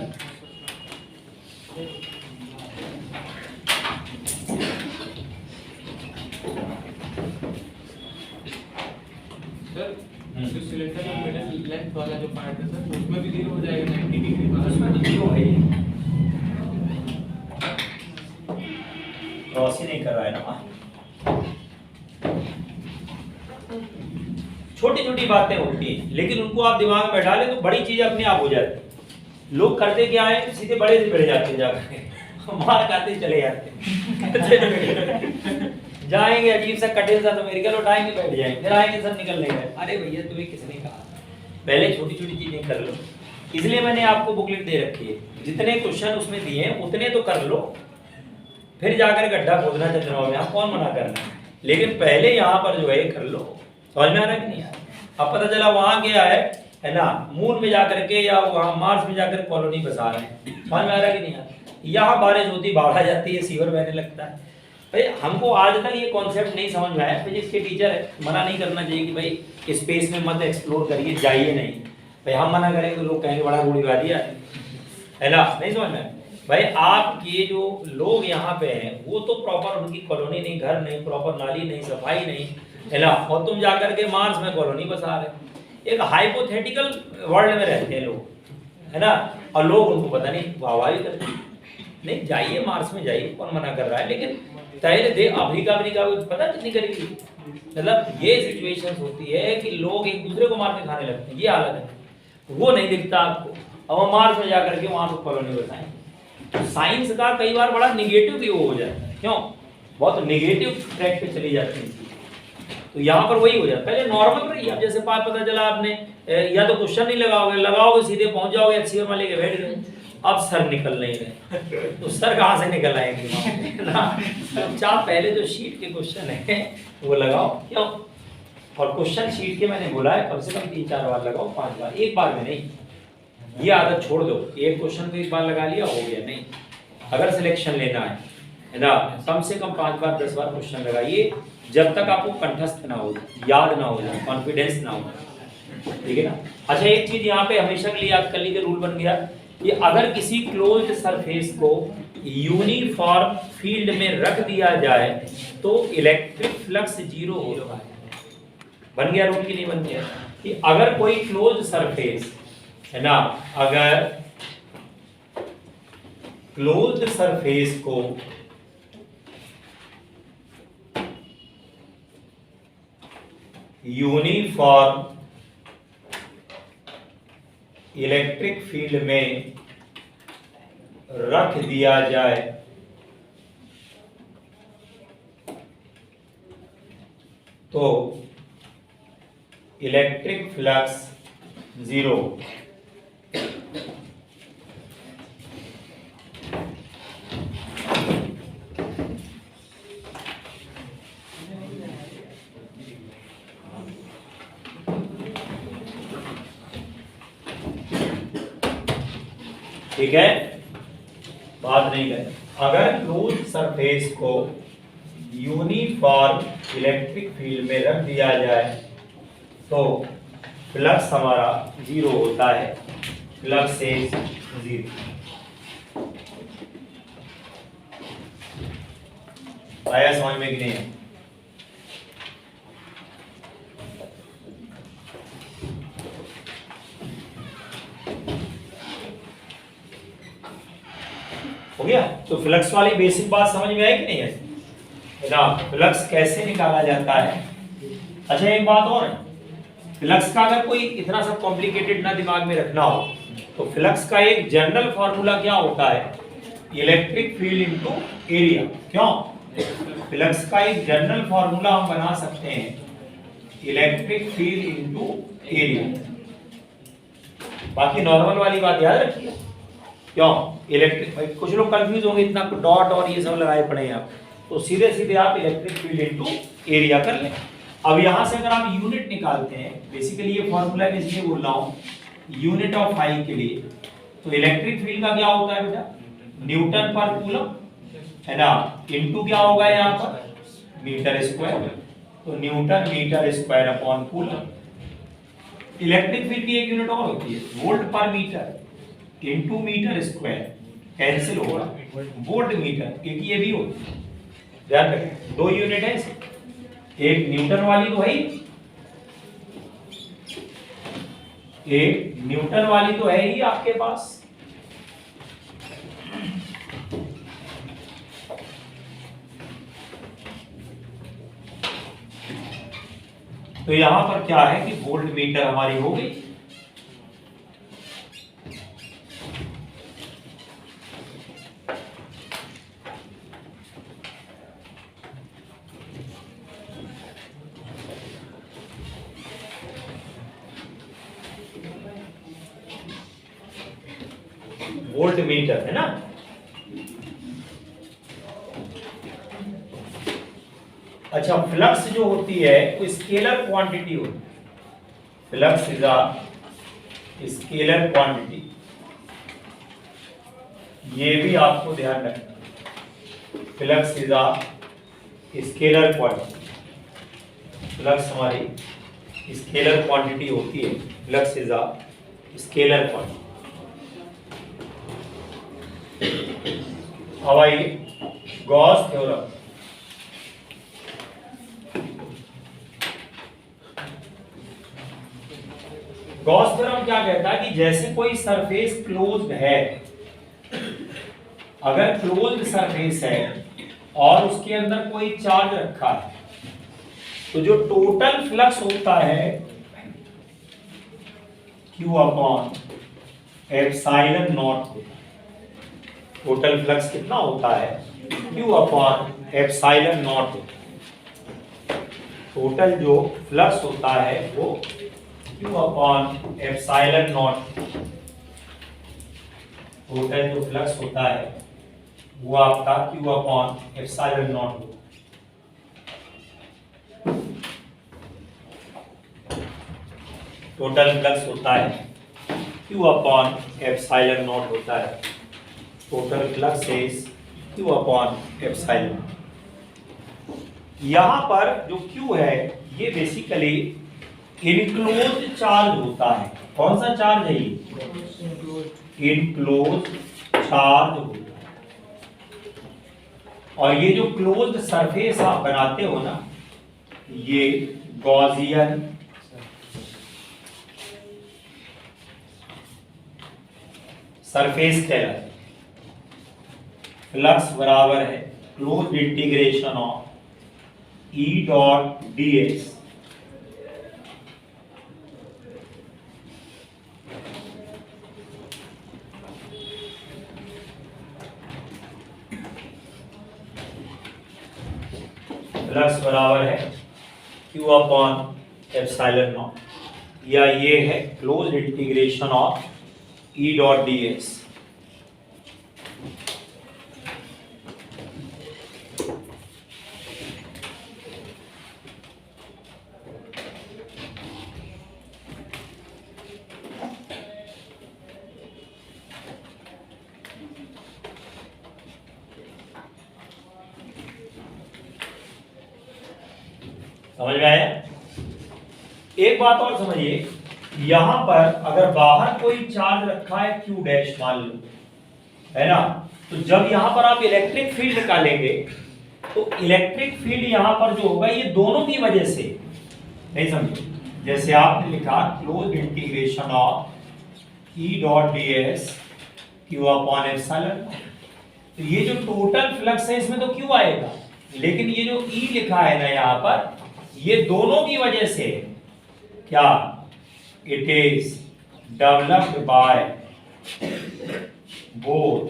[SPEAKER 2] सर, सिलेंडर का मिडिल लेंथ वाला जो पार्ट है सर, उसमें भी 0 हो जाएगा 90 डिग्री वाला,
[SPEAKER 1] उसमें तो 0 है, क्रॉस ही नहीं कर रहा है ना। छोटी छोटी बातें होती हैं, लेकिन उनको आप दिमाग में बैठा ले तो बड़ी चीज अपने आप हो जाती है। लोग करते क्या है, सीधे बड़े से बढ़ जाते हैं, जाकर मार खाते चले जाते हैं जाएंगे अजीब सा कठिन सा न्यूमेरिकल उठाएंगे बैठ जाएंगे, फिर आएंगे सर निकल गए। अरे भैया तुम्हें किसने कहा, पहले छोटी छोटी चीजें कर लो। इसलिए मैंने आपको बुकलेट दे रखी है, जितने क्वेश्चन उसमें दिए हैं उतने तो कर लो, फिर जाकर गड्ढा खोदना चंद्रमा में, हम कौन मना करना है, लेकिन पहले यहाँ पर जो है कर लो। समझ में आ रहा है कि नहीं? अब पता चला वहां गया है ना, मून में जाकर के या वहां मार्स में जाकर कॉलोनी बसा रहे हैं। समझ में आ रहा है कि नहीं? यहाँ बारिश होती, बाढ़ आ जाती है, सीवर बहने लगता है। भाई हमको आज तक ये कॉन्सेप्ट नहीं समझ में आया। फिजिक्स के टीचर है, मना नहीं करना चाहिए कि भाई स्पेस में मत एक्सप्लोर करिए, जाइए नहीं। भाई हम मना करेंगे तो लोग कहेंगे बड़ा रूढ़िवादी है ना, नहीं समझ में। भाई आपके जो लोग यहाँ पे हैं वो तो प्रॉपर उनकी कॉलोनी नहीं, घर नहीं, प्रॉपर नाली नहीं, सफाई नहीं, है ना, और तुम जाकर के मार्स में कॉलोनी बसा रहे। एक हाइपोथेटिकल वर्ल्ड में रहते हैं लोग, है ना, और लोग उनको पता नहीं वाहवाही करते हैं। नहीं जाइए मार्स में जाइए, कौन मना कर रहा है, लेकिन तैयारी दे। अफ्रीका पता कितनी करेगी। मतलब ये सिचुएशन होती है कि लोग एक दूसरे को मार के खाने लगते हैं, ये हालत है। वो नहीं दिखता आपको, अब हम मार्स में जाकर के वहां पर कॉलोनी बसाएंगे। तो साइंस का कई बार बड़ा निगेटिव भी हो जाता है, क्यों, बहुत निगेटिव ट्रैक पे चली जाती है। तो यहाँ पर वही हो जाता है, पहले नॉर्मल रही। अब जैसे पता चला आपने या तो क्वेश्चन नहीं लगाओगे सीधे पहुंच जाओगे, एक्सीवर में लेके बैठ गए। अब सर निकल नहीं रहे, तो सर कहाँ से निकल आएंगे ना। चुपचाप पहले जो शीट के क्वेश्चन है वो लगाओ, क्यों, और क्वेश्चन शीट के मैंने बोला है कम से कम 3-4 बार लगाओ, 5 बार, एक बार में नहीं। ये आदत छोड़ दो, एक क्वेश्चन को एक बार लगा लिया हो गया, नहीं। अगर सिलेक्शन लेना है ना, कम से कम 5 बार 10 बार क्वेश्चन लगाइए, जब तक आपको कंठस्थ ना हो, याद ना हो जाए, कॉन्फिडेंस ना हो, ठीक है ना। अच्छा एक चीज यहाँ पे हमेशा के लिए याद कर लीजिए, रूल बन गया कि अगर किसी क्लोज्ड सरफेस को यूनिफॉर्म फील्ड में रख दिया जाए तो इलेक्ट्रिक फ्लक्स 0 होता है। बन गया रूल की नहीं बन गया? कि अगर कोई क्लोज्ड सरफेस है ना, अगर क्लोज्ड सरफेस को यूनिफॉर्म इलेक्ट्रिक फील्ड में रख दिया जाए तो इलेक्ट्रिक फ्लक्स 0। ठीक है, बात नहीं करें। अगर क्लोज सरफेस को यूनिफॉर्म इलेक्ट्रिक फील्ड में रख दिया जाए तो फ्लक्स हमारा 0 होता है, फ्लक्स इज 0। आया समझ में कि नहीं? हो गया? तो फ्लक्स वाली बेसिक बात समझ में आई कि नहीं है ना? फ्लक्स कैसे निकाला जाता है। अच्छा एक बात और है, फ्लक्स का अगर कोई इतना सब कॉम्प्लिकेटेड ना दिमाग में रखना हो तो फ्लक्स का एक जनरल फॉर्मूला क्या होता है, इलेक्ट्रिक फील्ड इनटू एरिया। क्यों? फ्लक्स का एक जनरल फॉर्मूला हम बना सकते हैं, इलेक्ट्रिक फील्ड इनटू एरिया। बाकी नॉर्मल वाली बात याद रखिए। क्यों? इलेक्ट्रिक, कुछ लोग कंफ्यूज होंगे, इतना डॉट और ये सब लगाए पड़े हैं आप, तो सीधे सीधे आप इलेक्ट्रिक फील्ड इनटू एरिया कर लें। अब यहां से अगर आप यूनिट निकालते हैं, बेसिकली ये फॉर्मूला है, इसलिए बोल रहा हूं यूनिट ऑफ आई के लिए, तो इलेक्ट्रिक फील्ड का क्या होता है बेटा, न्यूटन पर कूलम, है ना, इनटू क्या होगा यहाँ पर मीटर स्क्वायर, तो newton metre square upon coulomb. Electric field की एक यूनिट और होती है वोल्ट पर metre into metre square, cancel होगा वोल्ट मीटर, क्योंकि ये भी होती है, ध्यान रखें 2 यूनिट है इसे, एक न्यूटन वाली तो है ही, एक न्यूटन वाली तो है ही आपके पास, तो यहां पर क्या है कि वोल्ट मीटर हमारी हो गई। वोल्ट मीटर, है ना। अच्छा, फ्लक्स जो होती है वो स्केलर क्वांटिटी होती है। Flux is a scalar quantity, ये भी आपको ध्यान रखना। Flux is a scalar quantity, flux हमारी स्केलर क्वांटिटी होती है। Flux is a scalar quantity. अब आइए गॉस थ्योरम। गॉस थ्योरम क्या कहता है कि जैसे कोई सरफेस क्लोज्ड है, अगर क्लोज्ड सरफेस है और उसके अंदर कोई चार्ज रखा है, तो जो टोटल फ्लक्स होता है Q अपॉन एप्सिलॉन नॉट होता है। टोटल फ्लक्स कितना होता है? Q अपॉन एप्सिलॉन नॉट होता है। टोटल जो फ्लक्स होता है वो Q upon epsilon not. Total जो फ्लक्स होता है वो आपका Q अपॉन एप्सिलॉन नॉट होता है। टोटल फ्लक्स होता है Q अपॉन एप्सिलॉन नॉट होता है। Total flux is Q upon epsilon. यहां पर जो Q है ये बेसिकली इनक्लोज्ड चार्ज होता है। कौन सा चार्ज है ये? इनक्लोज्ड चार्ज होता है। और ये जो क्लोज्ड सरफेस आप बनाते हो ना, ये गॉसियन सरफेस कहलाता है। फ्लक्स बराबर है closed integration of E dot ds। Flux बराबर है Q अपॉन एप्सिलॉन नॉट, या ये है closed integration of E dot ds। समझ में आया? एक बात और समझिए, यहां पर अगर बाहर कोई चार्ज रखा है Q डैश मान लो, है ना, तो जब यहां पर आप इलेक्ट्रिक फील्ड निकालेंगे तो इलेक्ट्रिक फील्ड यहां पर जो होगा ये दोनों की वजह से, नहीं समझे? जैसे आपने लिखा closed integration of E dot ds Q upon epsilon, तो ये जो टोटल फ्लक्स है इसमें तो Q आएगा, लेकिन ये जो E लिखा है ना यहां पर, ये दोनों की वजह से क्या? It is developed by both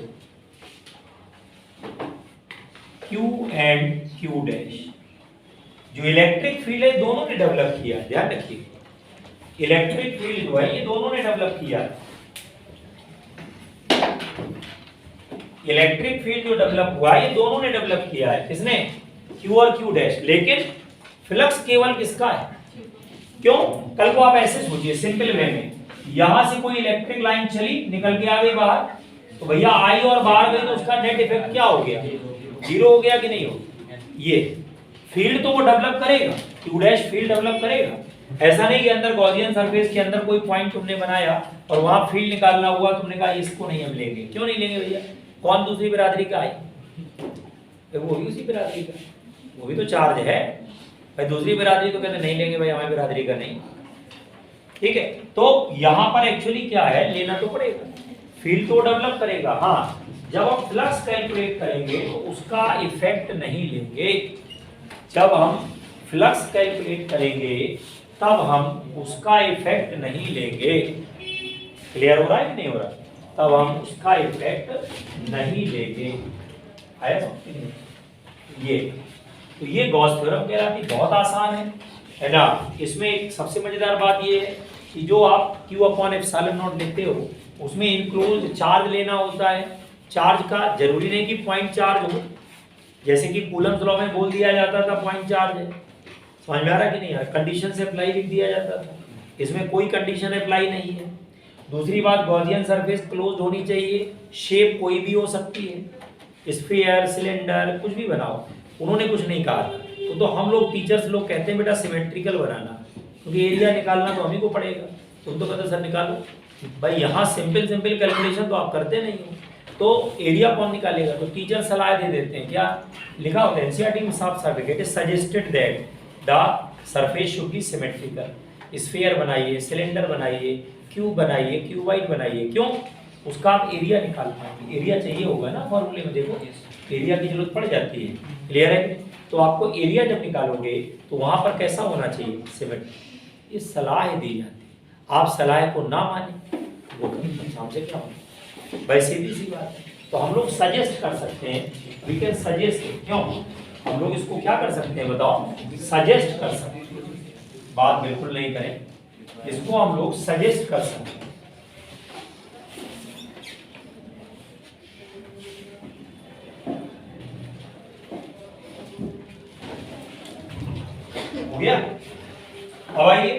[SPEAKER 1] Q and Q dash. जो इलेक्ट्रिक फील्ड है दोनों ने डेवलप किया, ध्यान रखिए। इलेक्ट्रिक फील्ड जो है ये दोनों ने डेवलप किया। इलेक्ट्रिक फील्ड जो डेवलप हुआ है ये दोनों ने डेवलप किया है। किसने? Q और Q डैश। लेकिन फ्लक्स केवल किसका है? क्यों? कल को आप ऐसे सोचिए सिंपल वे में, यहां से कोई इलेक्ट्रिक लाइन चली, निकल के आ गई बाहर, तो भैया आई और बाहर गई तो उसका नेट इफेक्ट क्या हो गया? जीरो हो गया कि नहीं हो? ये फील्ड तो वो डेवलप करेगा, Q डैश फील्ड डेवलप करेगा। ऐसा नहीं कि अंदर गॉसियन सरफेस के अंदर कोई पॉइंट तुमने बनाया और वहां फील्ड निकालना हुआ, तुमने कहा इसको नहीं हम लेंगे। क्यों नहीं लेंगे भैया? कौन दूसरी बिरादरी का आई? वो भी उसी बिरादरी का, वो भी तो चार्ज है भाई। दूसरी बिरादरी तो कहते नहीं लेंगे भाई, हमारी बिरादरी का नहीं। ठीक है, तो यहां पर एक्चुअली क्या है, लेना तो पड़ेगा। फील्ड तो डेवलप करेगा, हाँ। जब हम फ्लक्स कैलकुलेट करेंगे तो उसका इफेक्ट नहीं लेंगे। जब हम फ्लक्स कैलकुलेट करेंगे तब हम उसका इफेक्ट नहीं लेंगे। क्लियर हो रहा है कि नहीं हो रहा? तब हम उसका इफेक्ट नहीं लेंगे। आया समझ? ये तो ये गॉस थ्योरम कहलाती, बहुत आसान है ना। इसमें एक सबसे मजेदार बात ये है कि जो आप Q अपॉन एप्सिलॉन नॉट लिखते हो, उसमें इनक्लोज चार्ज लेना होता है। चार्ज का जरूरी नहीं कि पॉइंट चार्ज हो, जैसे कि कूलम्स लॉ में बोल दिया जाता था पॉइंट चार्ज है, समझ में आ रहा कि नहीं यार, कंडीशन से अप्लाई लिख दिया जाता था, इसमें कोई कंडीशन अप्लाई नहीं है। दूसरी बात, गॉसियन सरफेस क्लोज होनी चाहिए, शेप कोई भी हो सकती है, स्फीयर, सिलेंडर, कुछ भी बनाओ, उन्होंने कुछ नहीं कहा था। तो हम लोग टीचर्स लोग कहते हैं बेटा सिमेट्रिकल बनाना, क्योंकि एरिया निकालना तो हम ही को पड़ेगा। तुम तो कहते सर निकालो, भाई यहाँ सिंपल सिंपल कैलकुलेशन तो आप करते नहीं हो, तो एरिया कौन निकालेगा? तो टीचर सलाह दे देते हैं, क्या लिखा होता है एनसीईआरटी में साफ साफ लिखा है, suggested that the surface should be symmetrical. Sphere बनाइए, सिलेंडर बनाइए, क्यूब बनाइए, क्यूबाइड बनाइए, क्यों? उसका आप एरिया निकाल पाएंगे, एरिया चाहिए होगा ना फॉर्मूले में, देखो एरिया की जरूरत पड़ जाती है, क्लियर है? तो आपको एरिया जब निकालोगे तो वहां पर कैसा होना चाहिए? सिमेट्रिक। ये सलाह दी जाती है, आप सलाह को ना माने वो हमसे क्या होगा, भाई सीधी सी बात है। तो हम लोग सजेस्ट कर सकते हैं, वी कैन सजेस्ट, क्यों? हम लोग इसको क्या कर सकते हैं बताओ? सजेस्ट कर सकते हैं, बात बिल्कुल नहीं करें, इसको हम लोग सजेस्ट कर सकते हैं। हो गया? अब आइए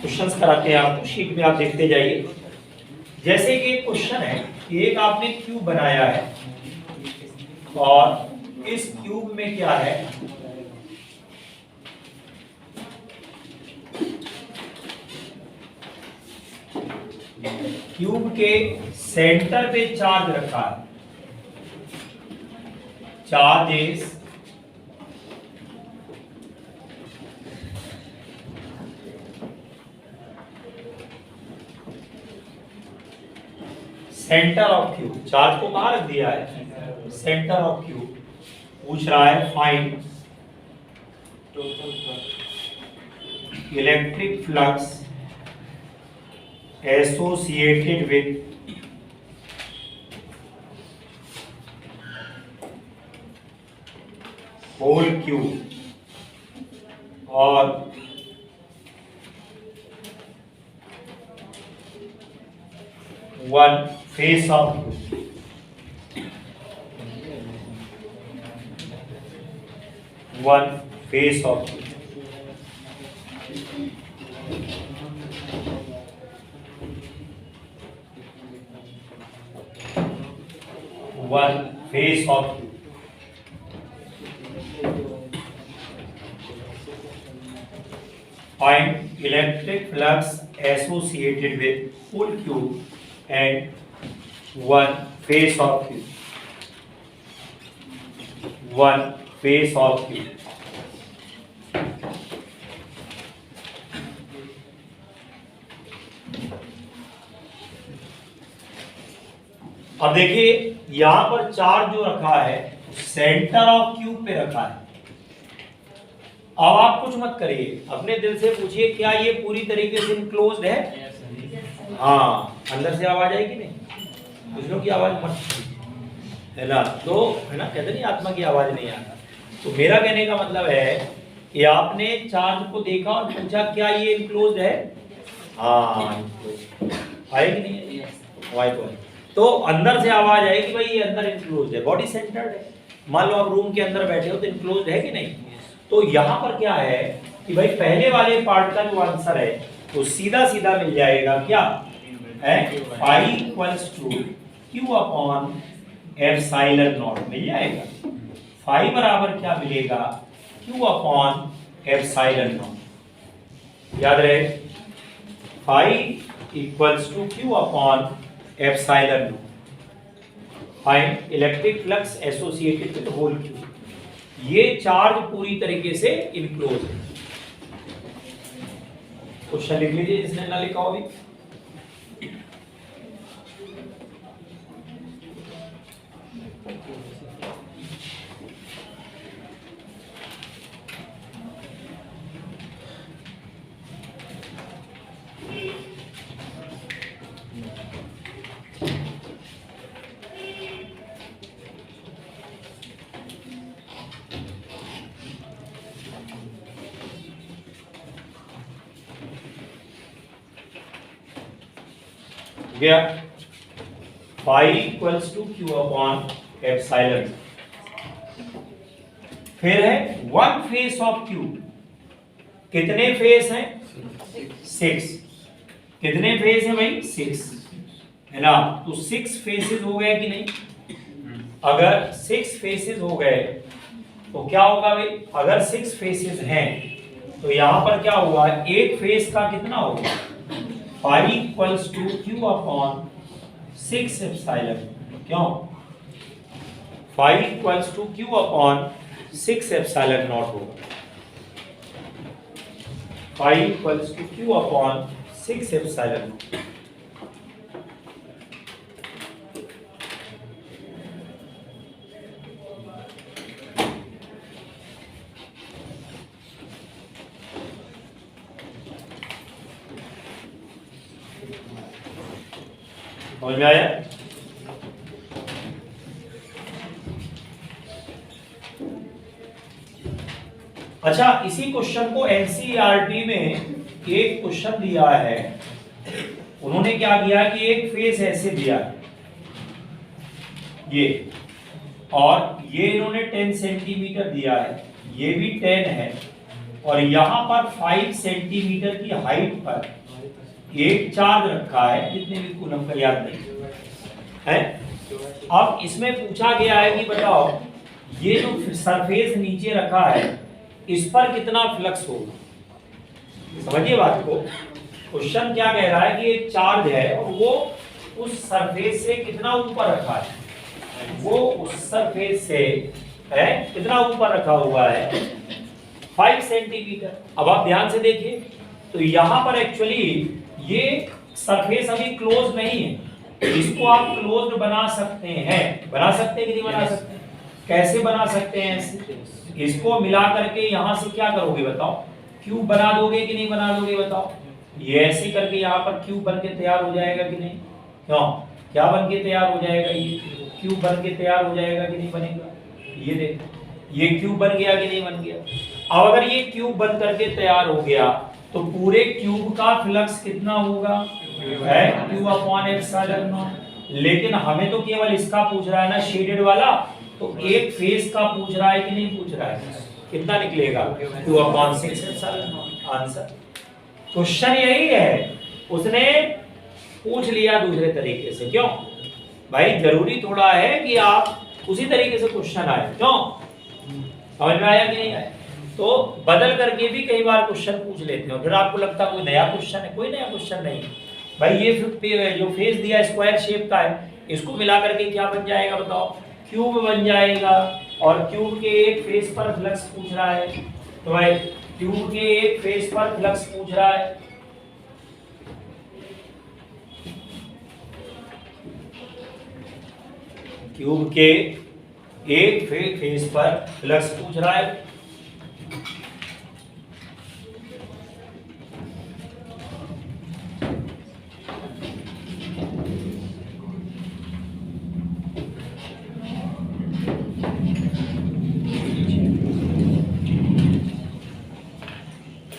[SPEAKER 1] क्वेश्चंस कराते हैं आपको, शीट में आप देखते जाइए। जैसे कि एक क्वेश्चन है कि एक आपने क्यूब बनाया है और इस क्यूब में क्या है, क्यूब के सेंटर पे चार्ज रखा है, charge is centre of cube, charge को कहां रख दिया है? Centre of cube. पूछ रहा है find electric flux associated with whole cube और one face of one face of one face of find electric flux associated with full cube and one face of cube, one face of cube। अब देखिए यहां पर charge जो रखा है centre of cube पे रखा है। अब आप कुछ मत करिए, अपने दिल से पूछिए क्या ये पूरी तरीके से इनक्लोज्ड है? हाँ, अंदर से आवाज आएगी नहीं, कुछ लोग की आवाज मत है ना, तो है ना, कहते नहीं आत्मा की आवाज नहीं आता। तो मेरा कहने का मतलब है कि आपने चार्ज को देखा और पूछा क्या ये इनक्लोज्ड है? हाँ, आएगी नहीं आवाज, तो अंदर से आवाज आएगी भाई ये अंदर इनक्लोज्ड है, बॉडी सेंटर्ड है। मान लो आप रूम के अंदर बैठे हो तो इनक्लोज्ड है कि नहीं? तो यहां पर क्या है कि भाई पहले वाले पार्ट का जो आंसर है वो सीधा सीधा मिल जाएगा, क्या है? Phi equals to Q upon epsilon naught मिल जाएगा। फाई बराबर क्या मिलेगा? Q upon epsilon naught. याद रहे, phi equals to Q upon epsilon naught. Find electric flux associated with whole cube. ये चार्ज पूरी तरीके से इनक्लोज है। क्वेश्चन लिख लीजिए जिसने ना लिखा हो अभी। गया phi equals to Q upon epsilon. फिर है वन फेस ऑफ क्यू, कितने फेस हैं? 6। कितने फेस हैं भाई? 6 है ना। तो 6 फेसेस हो गए कि नहीं? अगर 6 फेसेस हो गए तो क्या होगा भाई? अगर 6 फेसेस हैं तो यहां पर क्या हुआ? एक फेस का कितना होगा? Phi equals to Q upon 6 epsilon. क्यों? Phi equals to Q upon 6 epsilon naught होगा। Phi equals to Q upon 6 epsilon. समझ में आया? अच्छा, इसी क्वेश्चन को एनसीईआरटी में एक क्वेश्चन दिया है। उन्होंने क्या किया कि एक फेस ऐसे दिया ये, और ये इन्होंने 10 सेंटीमीटर दिया है, ये भी 10 है, और यहां पर 5 सेंटीमीटर की हाइट पर एक चार्ज रखा है, कितने भी कूलम का याद नहीं है। अब इसमें पूछा गया है कि बताओ ये जो सरफेस नीचे रखा है इस पर कितना फ्लक्स होगा। समझिए बात को। क्वेश्चन क्या कह रहा है कि एक चार्ज है और वो उस सरफेस से कितना ऊपर रखा है, वो उस सरफेस से है कितना ऊपर रखा हुआ है? 5 सेंटीमीटर। अब आप ध्यान से देखिए तो यहां पर एक्चुअली ये सरफेस अभी क्लोज नहीं है, इसको आप क्लोज्ड बना सकते हैं। बना सकते हैं कि नहीं बना सकते? कैसे बना सकते हैं? इसको मिला करके यहां से क्या करोगे बताओ? क्यूब बना दोगे कि नहीं बना दोगे बताओ? ये ऐसे करके यहाँ पर क्यूब बन के तैयार हो जाएगा कि नहीं? क्यों? क्या बन के तैयार हो जाएगा? ये क्यूब बन के तैयार हो जाएगा कि नहीं बनेगा? ये देखो ये क्यूब बन गया कि नहीं बन गया? अब अगर ये क्यूब बन करके तैयार हो गया तो पूरे क्यूब का फ्लक्स कितना होगा? है क्यू अपॉन एप्सिलॉन नॉट। लेकिन हमें तो केवल इसका पूछ रहा है ना, शेडेड वाला, तो एक फेस का पूछ रहा है कि नहीं पूछ रहा है? कितना निकलेगा? Q upon 6 epsilon not. Answer question यही है, उसने पूछ लिया दूसरे तरीके से। क्यों भाई? जरूरी थोड़ा है कि आप उसी तरीके से क्वेश्चन आए। क्यों? समझ में आया कि नहीं आया? तो बदल करके भी कई बार क्वेश्चन पूछ लेते हो, फिर आपको लगता है कोई नया क्वेश्चन है। कोई नया क्वेश्चन नहीं भाई। ये जो फेस दिया स्क्वायर शेप का है, इसको मिला करके क्या बन जाएगा बताओ? क्यूब बन जाएगा। और क्यूब के एक फेस पर फ्लक्स पूछ रहा है, तो भाई क्यूब के एक फेस पर फ्लक्स पूछ रहा है। क्यूब के एक फेस पर फ्लक्स पूछ रहा है।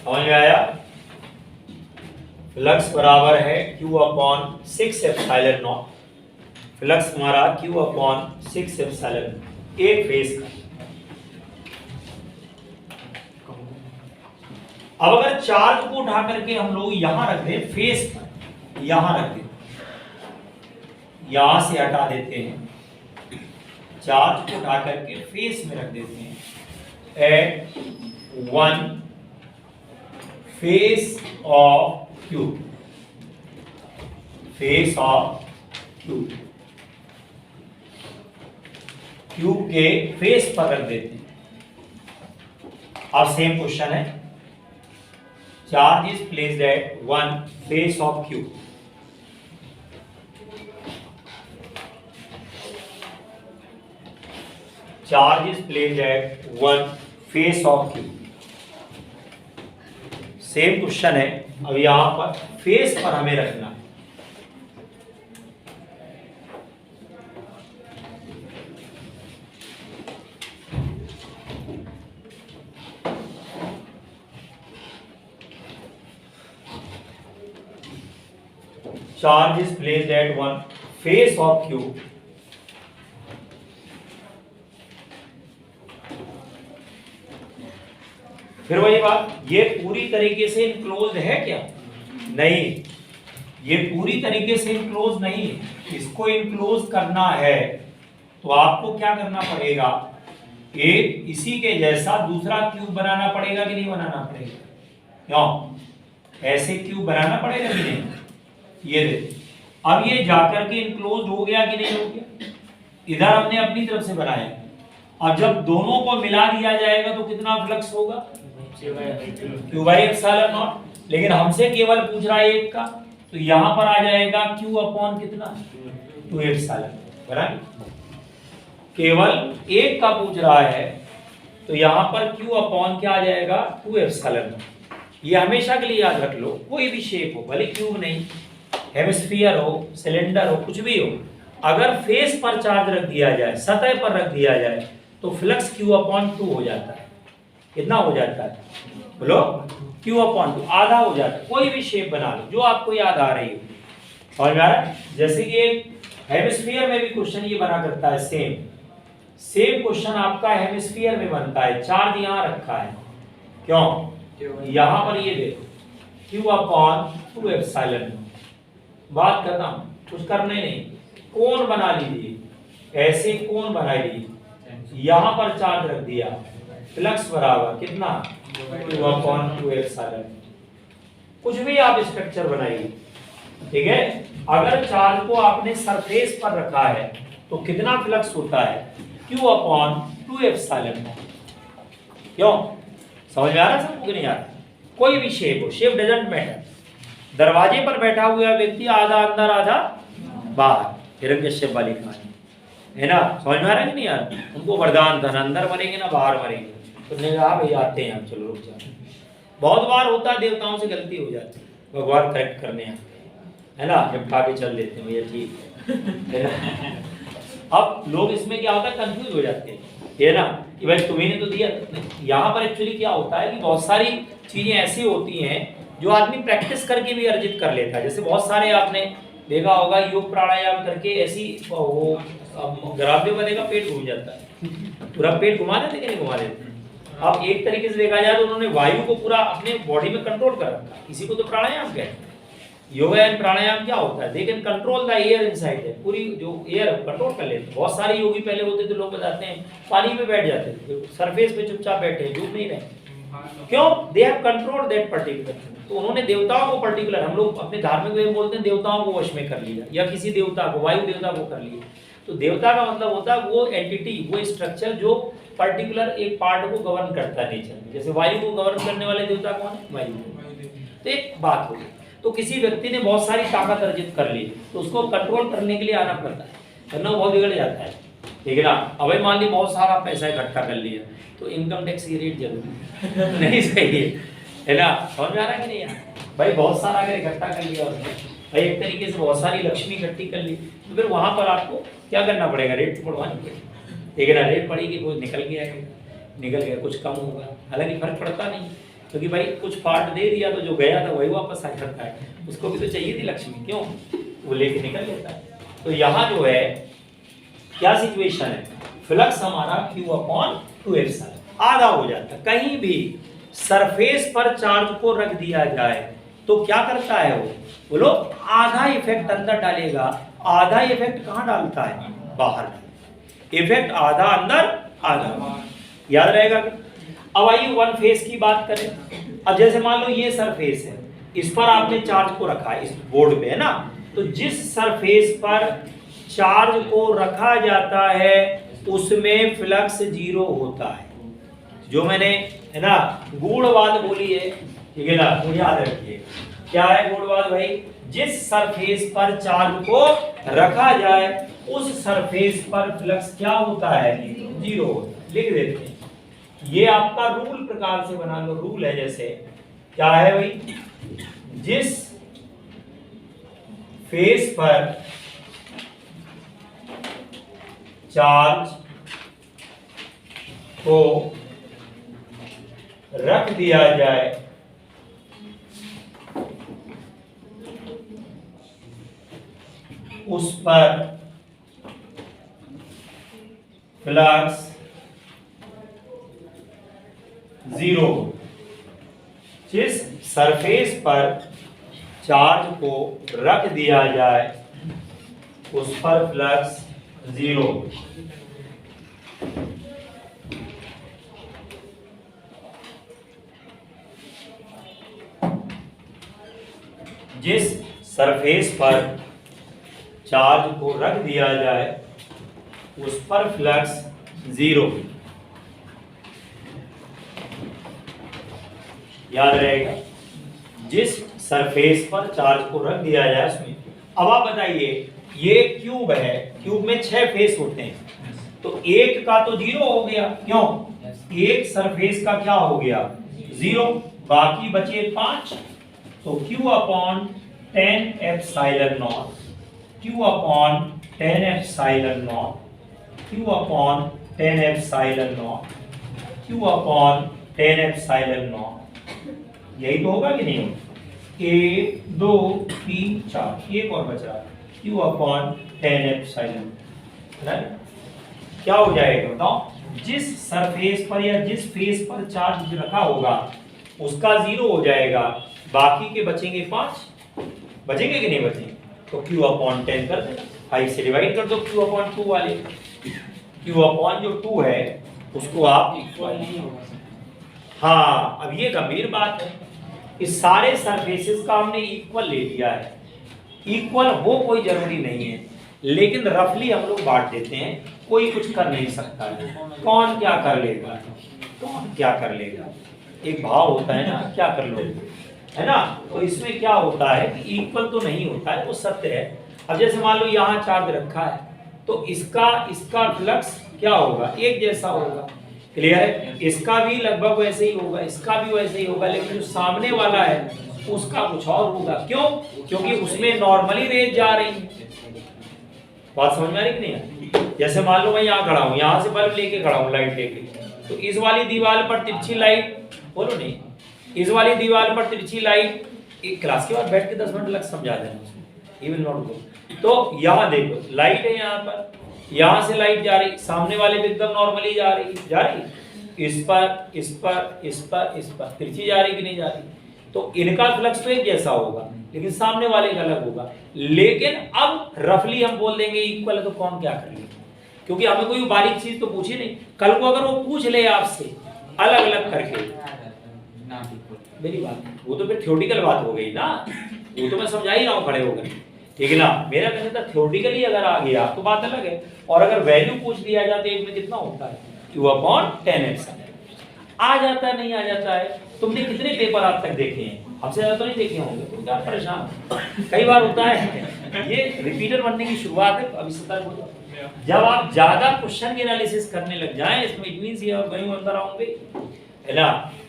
[SPEAKER 1] समझ में आया? फ्लक्स बराबर है Q upon 6 epsilon not. Flux हमारा Q अपॉन 6 एप्सिलॉन एक फेस का। अब अगर चार्ज को उठा करके हम लोग यहां रख दें फेस पर, यहां रख दें, यहां से हटा देते हैं, चार्ज को उठा करके फेस में रख देते हैं at one face of cube, face of cube, cube के फेस पर रख देते हैं। अब सेम क्वेश्चन है, charge is placed at one face of cube, charge is placed at one face of cube. Same question है, अब यहां पर फेस पर हमें रखना है। Charge is placed at one face of Q फिर वही बात, ये पूरी तरीके से इनक्लोज्ड है क्या? नहीं, ये पूरी तरीके से इनक्लोज नहीं है। इसको इनक्लोज करना है तो आपको क्या करना पड़ेगा, एक इसी के जैसा दूसरा क्यूब बनाना पड़ेगा कि नहीं बनाना पड़ेगा? क्यों? ऐसे क्यूब बनाना पड़ेगा कि नहीं? ये देखो, अब ये जाकर के इनक्लोज हो गया कि नहीं हो गया? इधर हमने अपनी तरफ से बनाया, अब जब दोनों को मिला दिया जाएगा तो कितना फ्लक्स होगा? Q by epsilon not. लेकिन हमसे केवल पूछ रहा है एक का, तो यहां पर आ जाएगा क्यू अपॉन कितना? 2 एप्सिलॉन, बराबर। केवल एक का पूछ रहा है तो यहां पर क्यू अपॉन क्या आ जाएगा? 2 एप्सिलॉन। ये हमेशा के लिए याद रख लो, कोई भी शेप हो, भले क्यूब नहीं, हेमिस्फीयर हो, सिलेंडर हो, कुछ भी हो, अगर फेस पर चार्ज रख दिया जाए, सतह पर रख दिया जाए, तो फ्लक्स क्यू अपॉन 2 हो जाता है। कितना हो जाता है? बोलो, क्यू अपॉन 2, आधा हो जाता है। कोई भी शेप बना लो जो आपको याद आ रही हो। और यार जैसे कि एक हेमिस्फीयर में भी क्वेश्चन ये बना करता है, सेम क्वेश्चन आपका हेमिस्फीयर में बनता है, चार्ज यहाँ रखा है, क्यों? यहाँ पर ये देखो, क्यू अपॉन 2 एप्सिलॉन। बात खत्म, कुछ करने नहीं, कोण बना लीजिए, ऐसे कोण बना लीजिए, यहाँ पर चार्ज रख दिया, फ्लक्स बराबर कितना? 2 अपॉन 2 एप्सिलॉन। कुछ भी आप स्ट्रक्चर बनाइए, ठीक है। अगर चार्ज को आपने सरफेस पर रखा है तो कितना फ्लक्स होता है? Q upon 2 epsilon. क्यों? समझ में आ रहा है सबको कि नहीं आ रहा? कोई भी शेप हो, शेप डजंट मैटर। दरवाजे पर बैठा हुआ व्यक्ति आधा अंदर आधा बाहर, हिरण्यकश्यप वाली कहानी है ना? समझ में आ रहा है कि नहीं आ रहा? उनको वरदान था, ना अंदर मरेंगे ना बाहर मरेंगे। तो ने कहा भाई आते हैं हम, चलो रुक जाओ। बहुत बार होता है देवताओं से गलती हो जाती है, भगवान करेक्ट करने आते हैं, है ना? जब खा के चल देते हैं भैया ठीक है ना? अब लोग इसमें क्या होता है, कंफ्यूज हो जाते हैं, है ना, कि भाई तुम्ही ने तो दिया। यहाँ पर एक्चुअली क्या होता है कि बहुत सारी चीजें ऐसी होती हैं जो आदमी प्रैक्टिस करके भी अर्जित कर लेता है। जैसे बहुत सारे आपने देखा होगा योग प्राणायाम करके ऐसी वो ग्राव्य बनेगा, पेट घूम जाता है, पूरा पेट घुमा देते कि नहीं घुमा देते? अब एक तरीके से देखा जाए तो उन्होंने वायु को पूरा अपने बॉडी में कंट्रोल कर रखा है, इसी को तो प्राणायाम कहते हैं। योगा एंड प्राणायाम क्या होता है? They can control the air inside है, पूरी जो एयर कंट्रोल कर लेते हैं। बहुत सारे योगी पहले होते थे, लोग बताते हैं पानी में बैठ जाते थे, सरफेस पे चुपचाप बैठे हैं, डूब नहीं रहे। क्यों? They have control that particular. तो उन्होंने देवताओं को पर्टिकुलर, हम लोग अपने धार्मिक वे में बोलते हैं देवताओं को वश में कर लिया, या किसी देवता को, वायु देवता को कर लिया। तो देवता का मतलब होता है वो एंटिटी, वो स्ट्रक्चर जो पर्टिकुलर एक पार्ट को गवर्न करता है नेचर में। जैसे वायु को गवर्न करने वाले देवता कौन है? वायु। तो एक बात होगी, तो किसी व्यक्ति ने बहुत सारी ताकत अर्जित कर ली, तो उसको कंट्रोल करने के लिए आना पड़ता है, वरना बहुत बिगड़ जाता है, ठीक है ना? अब मान ली बहुत सारा पैसा इकट्ठा कर लिया, तो इनकम टैक्स की रेट जरूर नहीं सही है ना? समझ में आ रहा है कि नहीं यार? भाई बहुत सारा अगर इकट्ठा कर लिया उसने, भाई एक तरीके से बहुत सारी लक्ष्मी इकट्ठी कर ली, तो फिर वहां पर आपको क्या करना पड़ेगा? रेट तो बढ़वानी पड़ेगी, ठीक है ना? रेट पड़ेगी, वो निकल गया कुछ कम होगा, हालांकि फर्क पड़ता नहीं, क्योंकि भाई कुछ पार्ट दे दिया तो जो गया था वही वापस आ जाता है, उसको भी तो चाहिए थी लक्ष्मी, क्यों? वो लेके निकल लेता है। तो यहाँ जो है क्या सिचुएशन है, फ्लक्स हमारा Q अपॉन 2 एप्सिलॉन आधा हो जाता है। कहीं भी सरफेस पर चार्ज को रख दिया जाए तो क्या करता है वो, बोलो, आधा इफेक्ट अंदर डालेगा। आधा इफेक्ट कहाँ डालता है? बाहर। इफेक्ट आधा अंदर आधा बाहर, याद रहेगा। अब आइए वन फेस की बात करें। अब जैसे मान लो ये सरफेस है, इस पर आपने चार्ज को रखा है, इस बोर्ड पे, है ना? तो जिस सरफेस पर चार्ज को रखा जाता है उसमें फ्लक्स 0 होता है। जो मैंने, है ना, गूढ़वाद बोली है, ठीक है ना? तो याद रखिए क्या है गूढ़वाद भाई? जिस सरफेस पर चार्ज को रखा जाए उस सरफेस पर फ्लक्स क्या होता है? 0 होता है। लिख देते हैं, ये आपका रूल प्रकार से बना लो, रूल है। जैसे क्या है भाई? जिस फेस पर चार्ज को रख दिया जाए उस पर फ्लक्स 0। जिस सरफेस पर चार्ज को रख दिया जाए उस पर फ्लक्स 0। जिस सरफेस पर चार्ज को रख दिया जाए उस पर फ्लक्स 0। याद रहेगा, जिस सरफेस पर चार्ज को रख दिया जाए उसमें। अब आप बताइए, ये क्यूब है, क्यूब में 6 फेस होते हैं, तो एक का तो 0 हो गया, क्यों? एक सरफेस का क्या हो गया? 0, बाकी बचे 5, तो Q upon 10 epsilon not, Q upon 10 epsilon not, Q upon 10 epsilon not, Q upon 10 epsilon not. यही तो होगा कि नहीं होगा? 1 2 3 4, एक और बच रहा है, Q अपॉन 10 एप्सिलॉन। क्या हो जाएगा बताओ? जिस सरफेस पर या जिस फेस पर चार्ज रखा होगा उसका 0 हो जाएगा, बाकी के बचेंगे 5। बचेंगे कि नहीं बचेंगे? तो Q अपॉन 10 कर देना, 5 से डिवाइड कर दो Q अपॉन 2 वाले। Q अपॉन जो 2 है उसको आप
[SPEAKER 2] इक्वल नहीं होगा।
[SPEAKER 1] हाँ, अब ये गंभीर बात है, इस सारे सरफेसेस का हमने इक्वल ले लिया है। इक्वल हो कोई जरूरी नहीं है, लेकिन रफली हम लोग बांट देते हैं, कोई कुछ कर नहीं सकता है। कौन क्या कर लेगा? कौन क्या कर लेगा? एक भाव होता है ना, क्या कर लोगे, है ना? तो इसमें क्या होता है कि इक्वल तो नहीं होता है, वो सत्य है। अब जैसे मान लो यहाँ चार्ज रखा है, तो इसका फ्लक्स क्या होगा? एक जैसा होगा। क्लियर है? इसका भी लगभग वैसे ही होगा, इसका भी वैसे ही होगा, लेकिन जो सामने वाला है उसका कुछ और होगा। क्यों? क्योंकि उसमें नॉर्मली रेज जा रही है। बात समझ में आ रही कि नहीं? जैसे मान लो मैं यहाँ खड़ा हूँ, यहाँ से बल्ब लेके खड़ा हूँ, लाइट लेके, तो इस वाली दीवार पर तिरछी लाइट, बोलो नहीं, इस वाली दीवार पर तिरछी लाइट, एक क्लास के बाद बैठ के 10 मिनट लग समझा देना, ही विल नॉट गो। तो यहाँ देखो लाइट है, यहाँ पर, यहाँ से लाइट जा रही, सामने वाले पे एकदम नॉर्मली जा रही, इस पर, इस पर, इस पर, इस पर तिरछी जा रही कि नहीं जा रही? तो इनका फ्लक्स तो एक जैसा होगा, लेकिन सामने वाले का अलग होगा। लेकिन अब रफली हम बोल देंगे इक्वल है, तो कौन क्या कर लेगा? क्योंकि हमें कोई बारीक चीज तो पूछी नहीं। कल को अगर वो पूछ ले आपसे अलग अलग करके, मेरी बात, वो तो फिर थ्योरेटिकल बात हो गई ना, वो तो मैं समझा ही रहा हूँ खड़े होकर, ठीक है ना? मेरा कहने था थ्योरेटिकली अगर आ गया तो बात अलग है, और अगर वैल्यू पूछ दिया जाता है एक में कितना होता है, Q अपॉन 10x आ जाता है, नहीं आ जाता है। तुमने कितने पेपर आज तक देखे हैं? हमसे ज्यादा तो नहीं देखे होंगे, तुम क्या परेशान? कई बार होता है, ये रिपीटर बनने की शुरुआत है। अभी सतर्क हो जाओ, जब आप ज्यादा क्वेश्चन की एनालिसिस करने लग जाएं, इसमें इट मींस ये गई अंदर आऊंगे, है ना?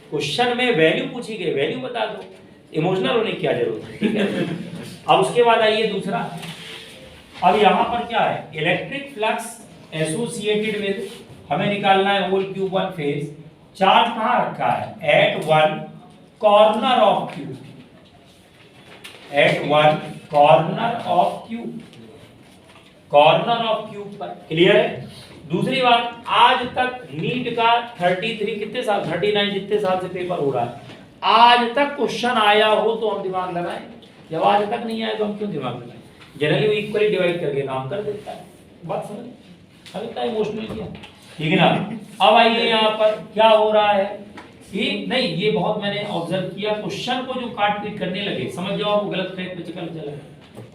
[SPEAKER 1] क्वेश्चन में वैल्यू पूछी गई, वैल्यू बता दो, इमोशनल होने की क्या जरूरत है, ठीक है? अब उसके बाद आइए दूसरा, अब यहाँ पर क्या है? इलेक्ट्रिक फ्लक्स एसोसिएटेड विद, हमें निकालना है होल क्यूब वन फेज। चार्ज कहाँ रखा है? At one corner of cube, at one corner of cube, corner of cube पर। क्लियर है? दूसरी बात, आज तक नीट का 33 कितने साल, 39 जितने साल से पेपर हो रहा है, आज तक क्वेश्चन आया हो तो हम दिमाग लगाएं, जब आज तक नहीं आया तो हम क्यों दिमाग लगाएं? जनरली वो इक्वली डिवाइड करके काम कर देता है। बात समझ? अब इतना इमोशनल किया, ठीक है ना? अब आइए यहाँ पर क्या हो रहा है कि नहीं, ये बहुत मैंने ऑब्जर्व किया, क्वेश्चन को जो काट पीट करने लगे, समझ जाओ वो गलत ट्रैक पे चल चला।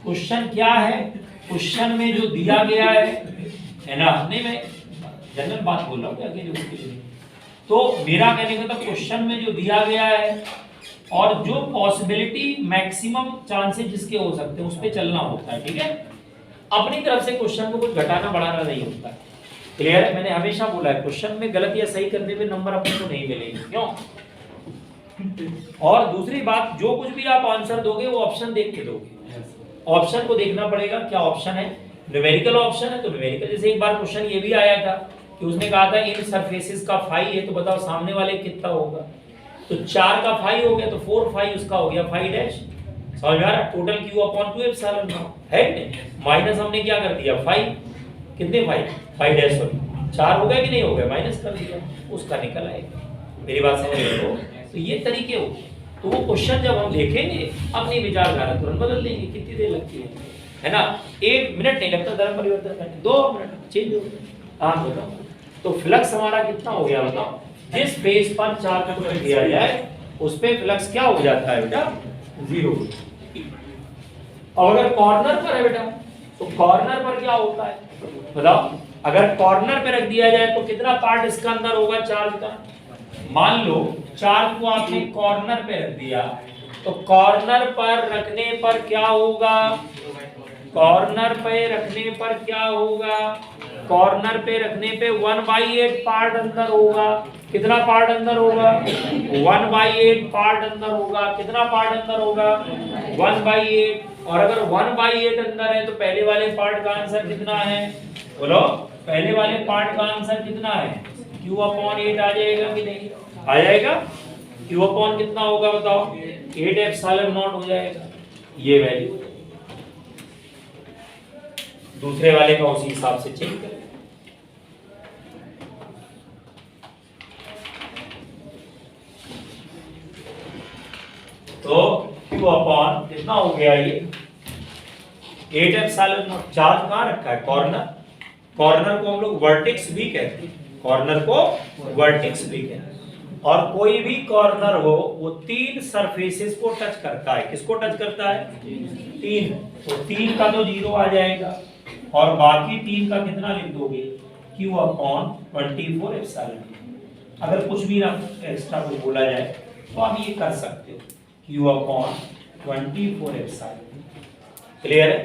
[SPEAKER 1] क्वेश्चन क्या है? क्वेश्चन में जो दिया गया है ना, नहीं मैं जनरल बात बोल रहा हूँ क्या अकेले उसके लिए, तो मेरा कहने का था क्वेश्चन में जो दिया गया है और जो पॉसिबिलिटी मैक्सिमम चांसेस जिसके हो सकते हैं उस पर चलना होता है, ठीक है? अपनी तरफ से क्वेश्चन को कुछ घटाना बढ़ाना नहीं होता। क्लियर है? मैंने हमेशा बोला है क्वेश्चन में गलत या सही करने पे नंबर अपने को नहीं मिलेंगे, क्यों? और दूसरी बात, जो कुछ भी आप आंसर दोगे वो ऑप्शन देख के दोगे, ऑप्शन को देखना पड़ेगा क्या ऑप्शन है। न्यूमेरिकल ऑप्शन है तो न्यूमेरिकल, जैसे एक बार क्वेश्चन ये भी आया था कि उसने कहा था इन सरफेसेस का फाई है, तो बताओ सामने वाले कितना होगा, तो 4 का फाई हो गया तो 4 फाई उसका हो गया 5 डैश, समझ में आ रहा है? Total Q upon 2 epsilon not है कि नहीं, माइनस हमने क्या कर दिया 5, कितने 5 डैश सॉरी 4 हो गया कि नहीं हो गया, माइनस कर दिया, उसका निकल आएगा। मेरी बात समझ रहे हो? तो ये तरीके हो, तो वो क्वेश्चन जब हम देखेंगे अपनी विचारधारा तुरंत बदल देंगे। कितनी देर लगती है ना? 1 मिनट नहीं लगता धर्म परिवर्तन करने, 2 मिनट चेंज हो गया। हाँ बताओ, तो फ्लक्स हमारा कितना हो गया बताओ? जिस फेज पर चार्ज को रख दिया जाए उस पे फ्लक्स क्या हो जाता है बेटा? 0। और अगर कॉर्नर पर है बेटा तो कॉर्नर पर क्या होता है बताओ? अगर कॉर्नर पे रख दिया जाए तो कितना पार्ट इसका अंदर होगा चार्ज का? मान लो चार्ज को आपने कॉर्नर पे रख दिया, तो कॉर्नर पर रखने पर क्या होगा? कॉर्नर पे रखने पर क्या होगा? कॉर्नर पे रखने पे 1/8 पार्ट अंदर होगा। कितना पार्ट अंदर होगा? 1/8 पार्ट अंदर होगा। कितना पार्ट अंदर होगा? 1/8। और अगर 1/8 अंदर है तो पहले वाले पार्ट का आंसर कितना है? बोलो, पहले वाले पार्ट का आंसर कितना है? Q अपॉन 8 आ जाएगा कि नहीं आ जाएगा? Q अपॉन कितना होगा बताओ? 8 एप्सिलॉन नॉट हो जाएगा। ये वैल्यू दूसरे वाले का उसी हिसाब से चेक करें। तो Q अपॉन कितना हो गया? ये 8 एप्सिलॉन नॉट। चार्ज कहाँ रखा है? कॉर्नर। कॉर्नर को हम लोग वर्टेक्स भी कहते हैं, कॉर्नर को वर्टेक्स भी कहते हैं। और कोई भी कॉर्नर हो वो 3 सरफेसेस को टच करता है। किसको टच करता है? 3। तो 3 का तो 0 आ जाएगा और बाकी 3 का कितना लिख दोगे? Q upon 24 epsilon. अगर कुछ भी ना एक्स्ट्रा कुछ बोला जाए तो आप ये कर सकते हो, Q अपॉन 24 एप्सिलॉन। क्लियर है?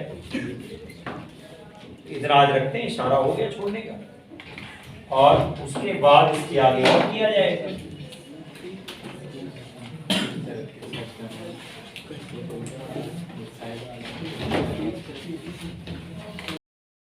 [SPEAKER 1] इतना आज रखते हैं, इशारा हो गया छोड़ने का। और उसके बाद इसके आगे और किया जाएगा।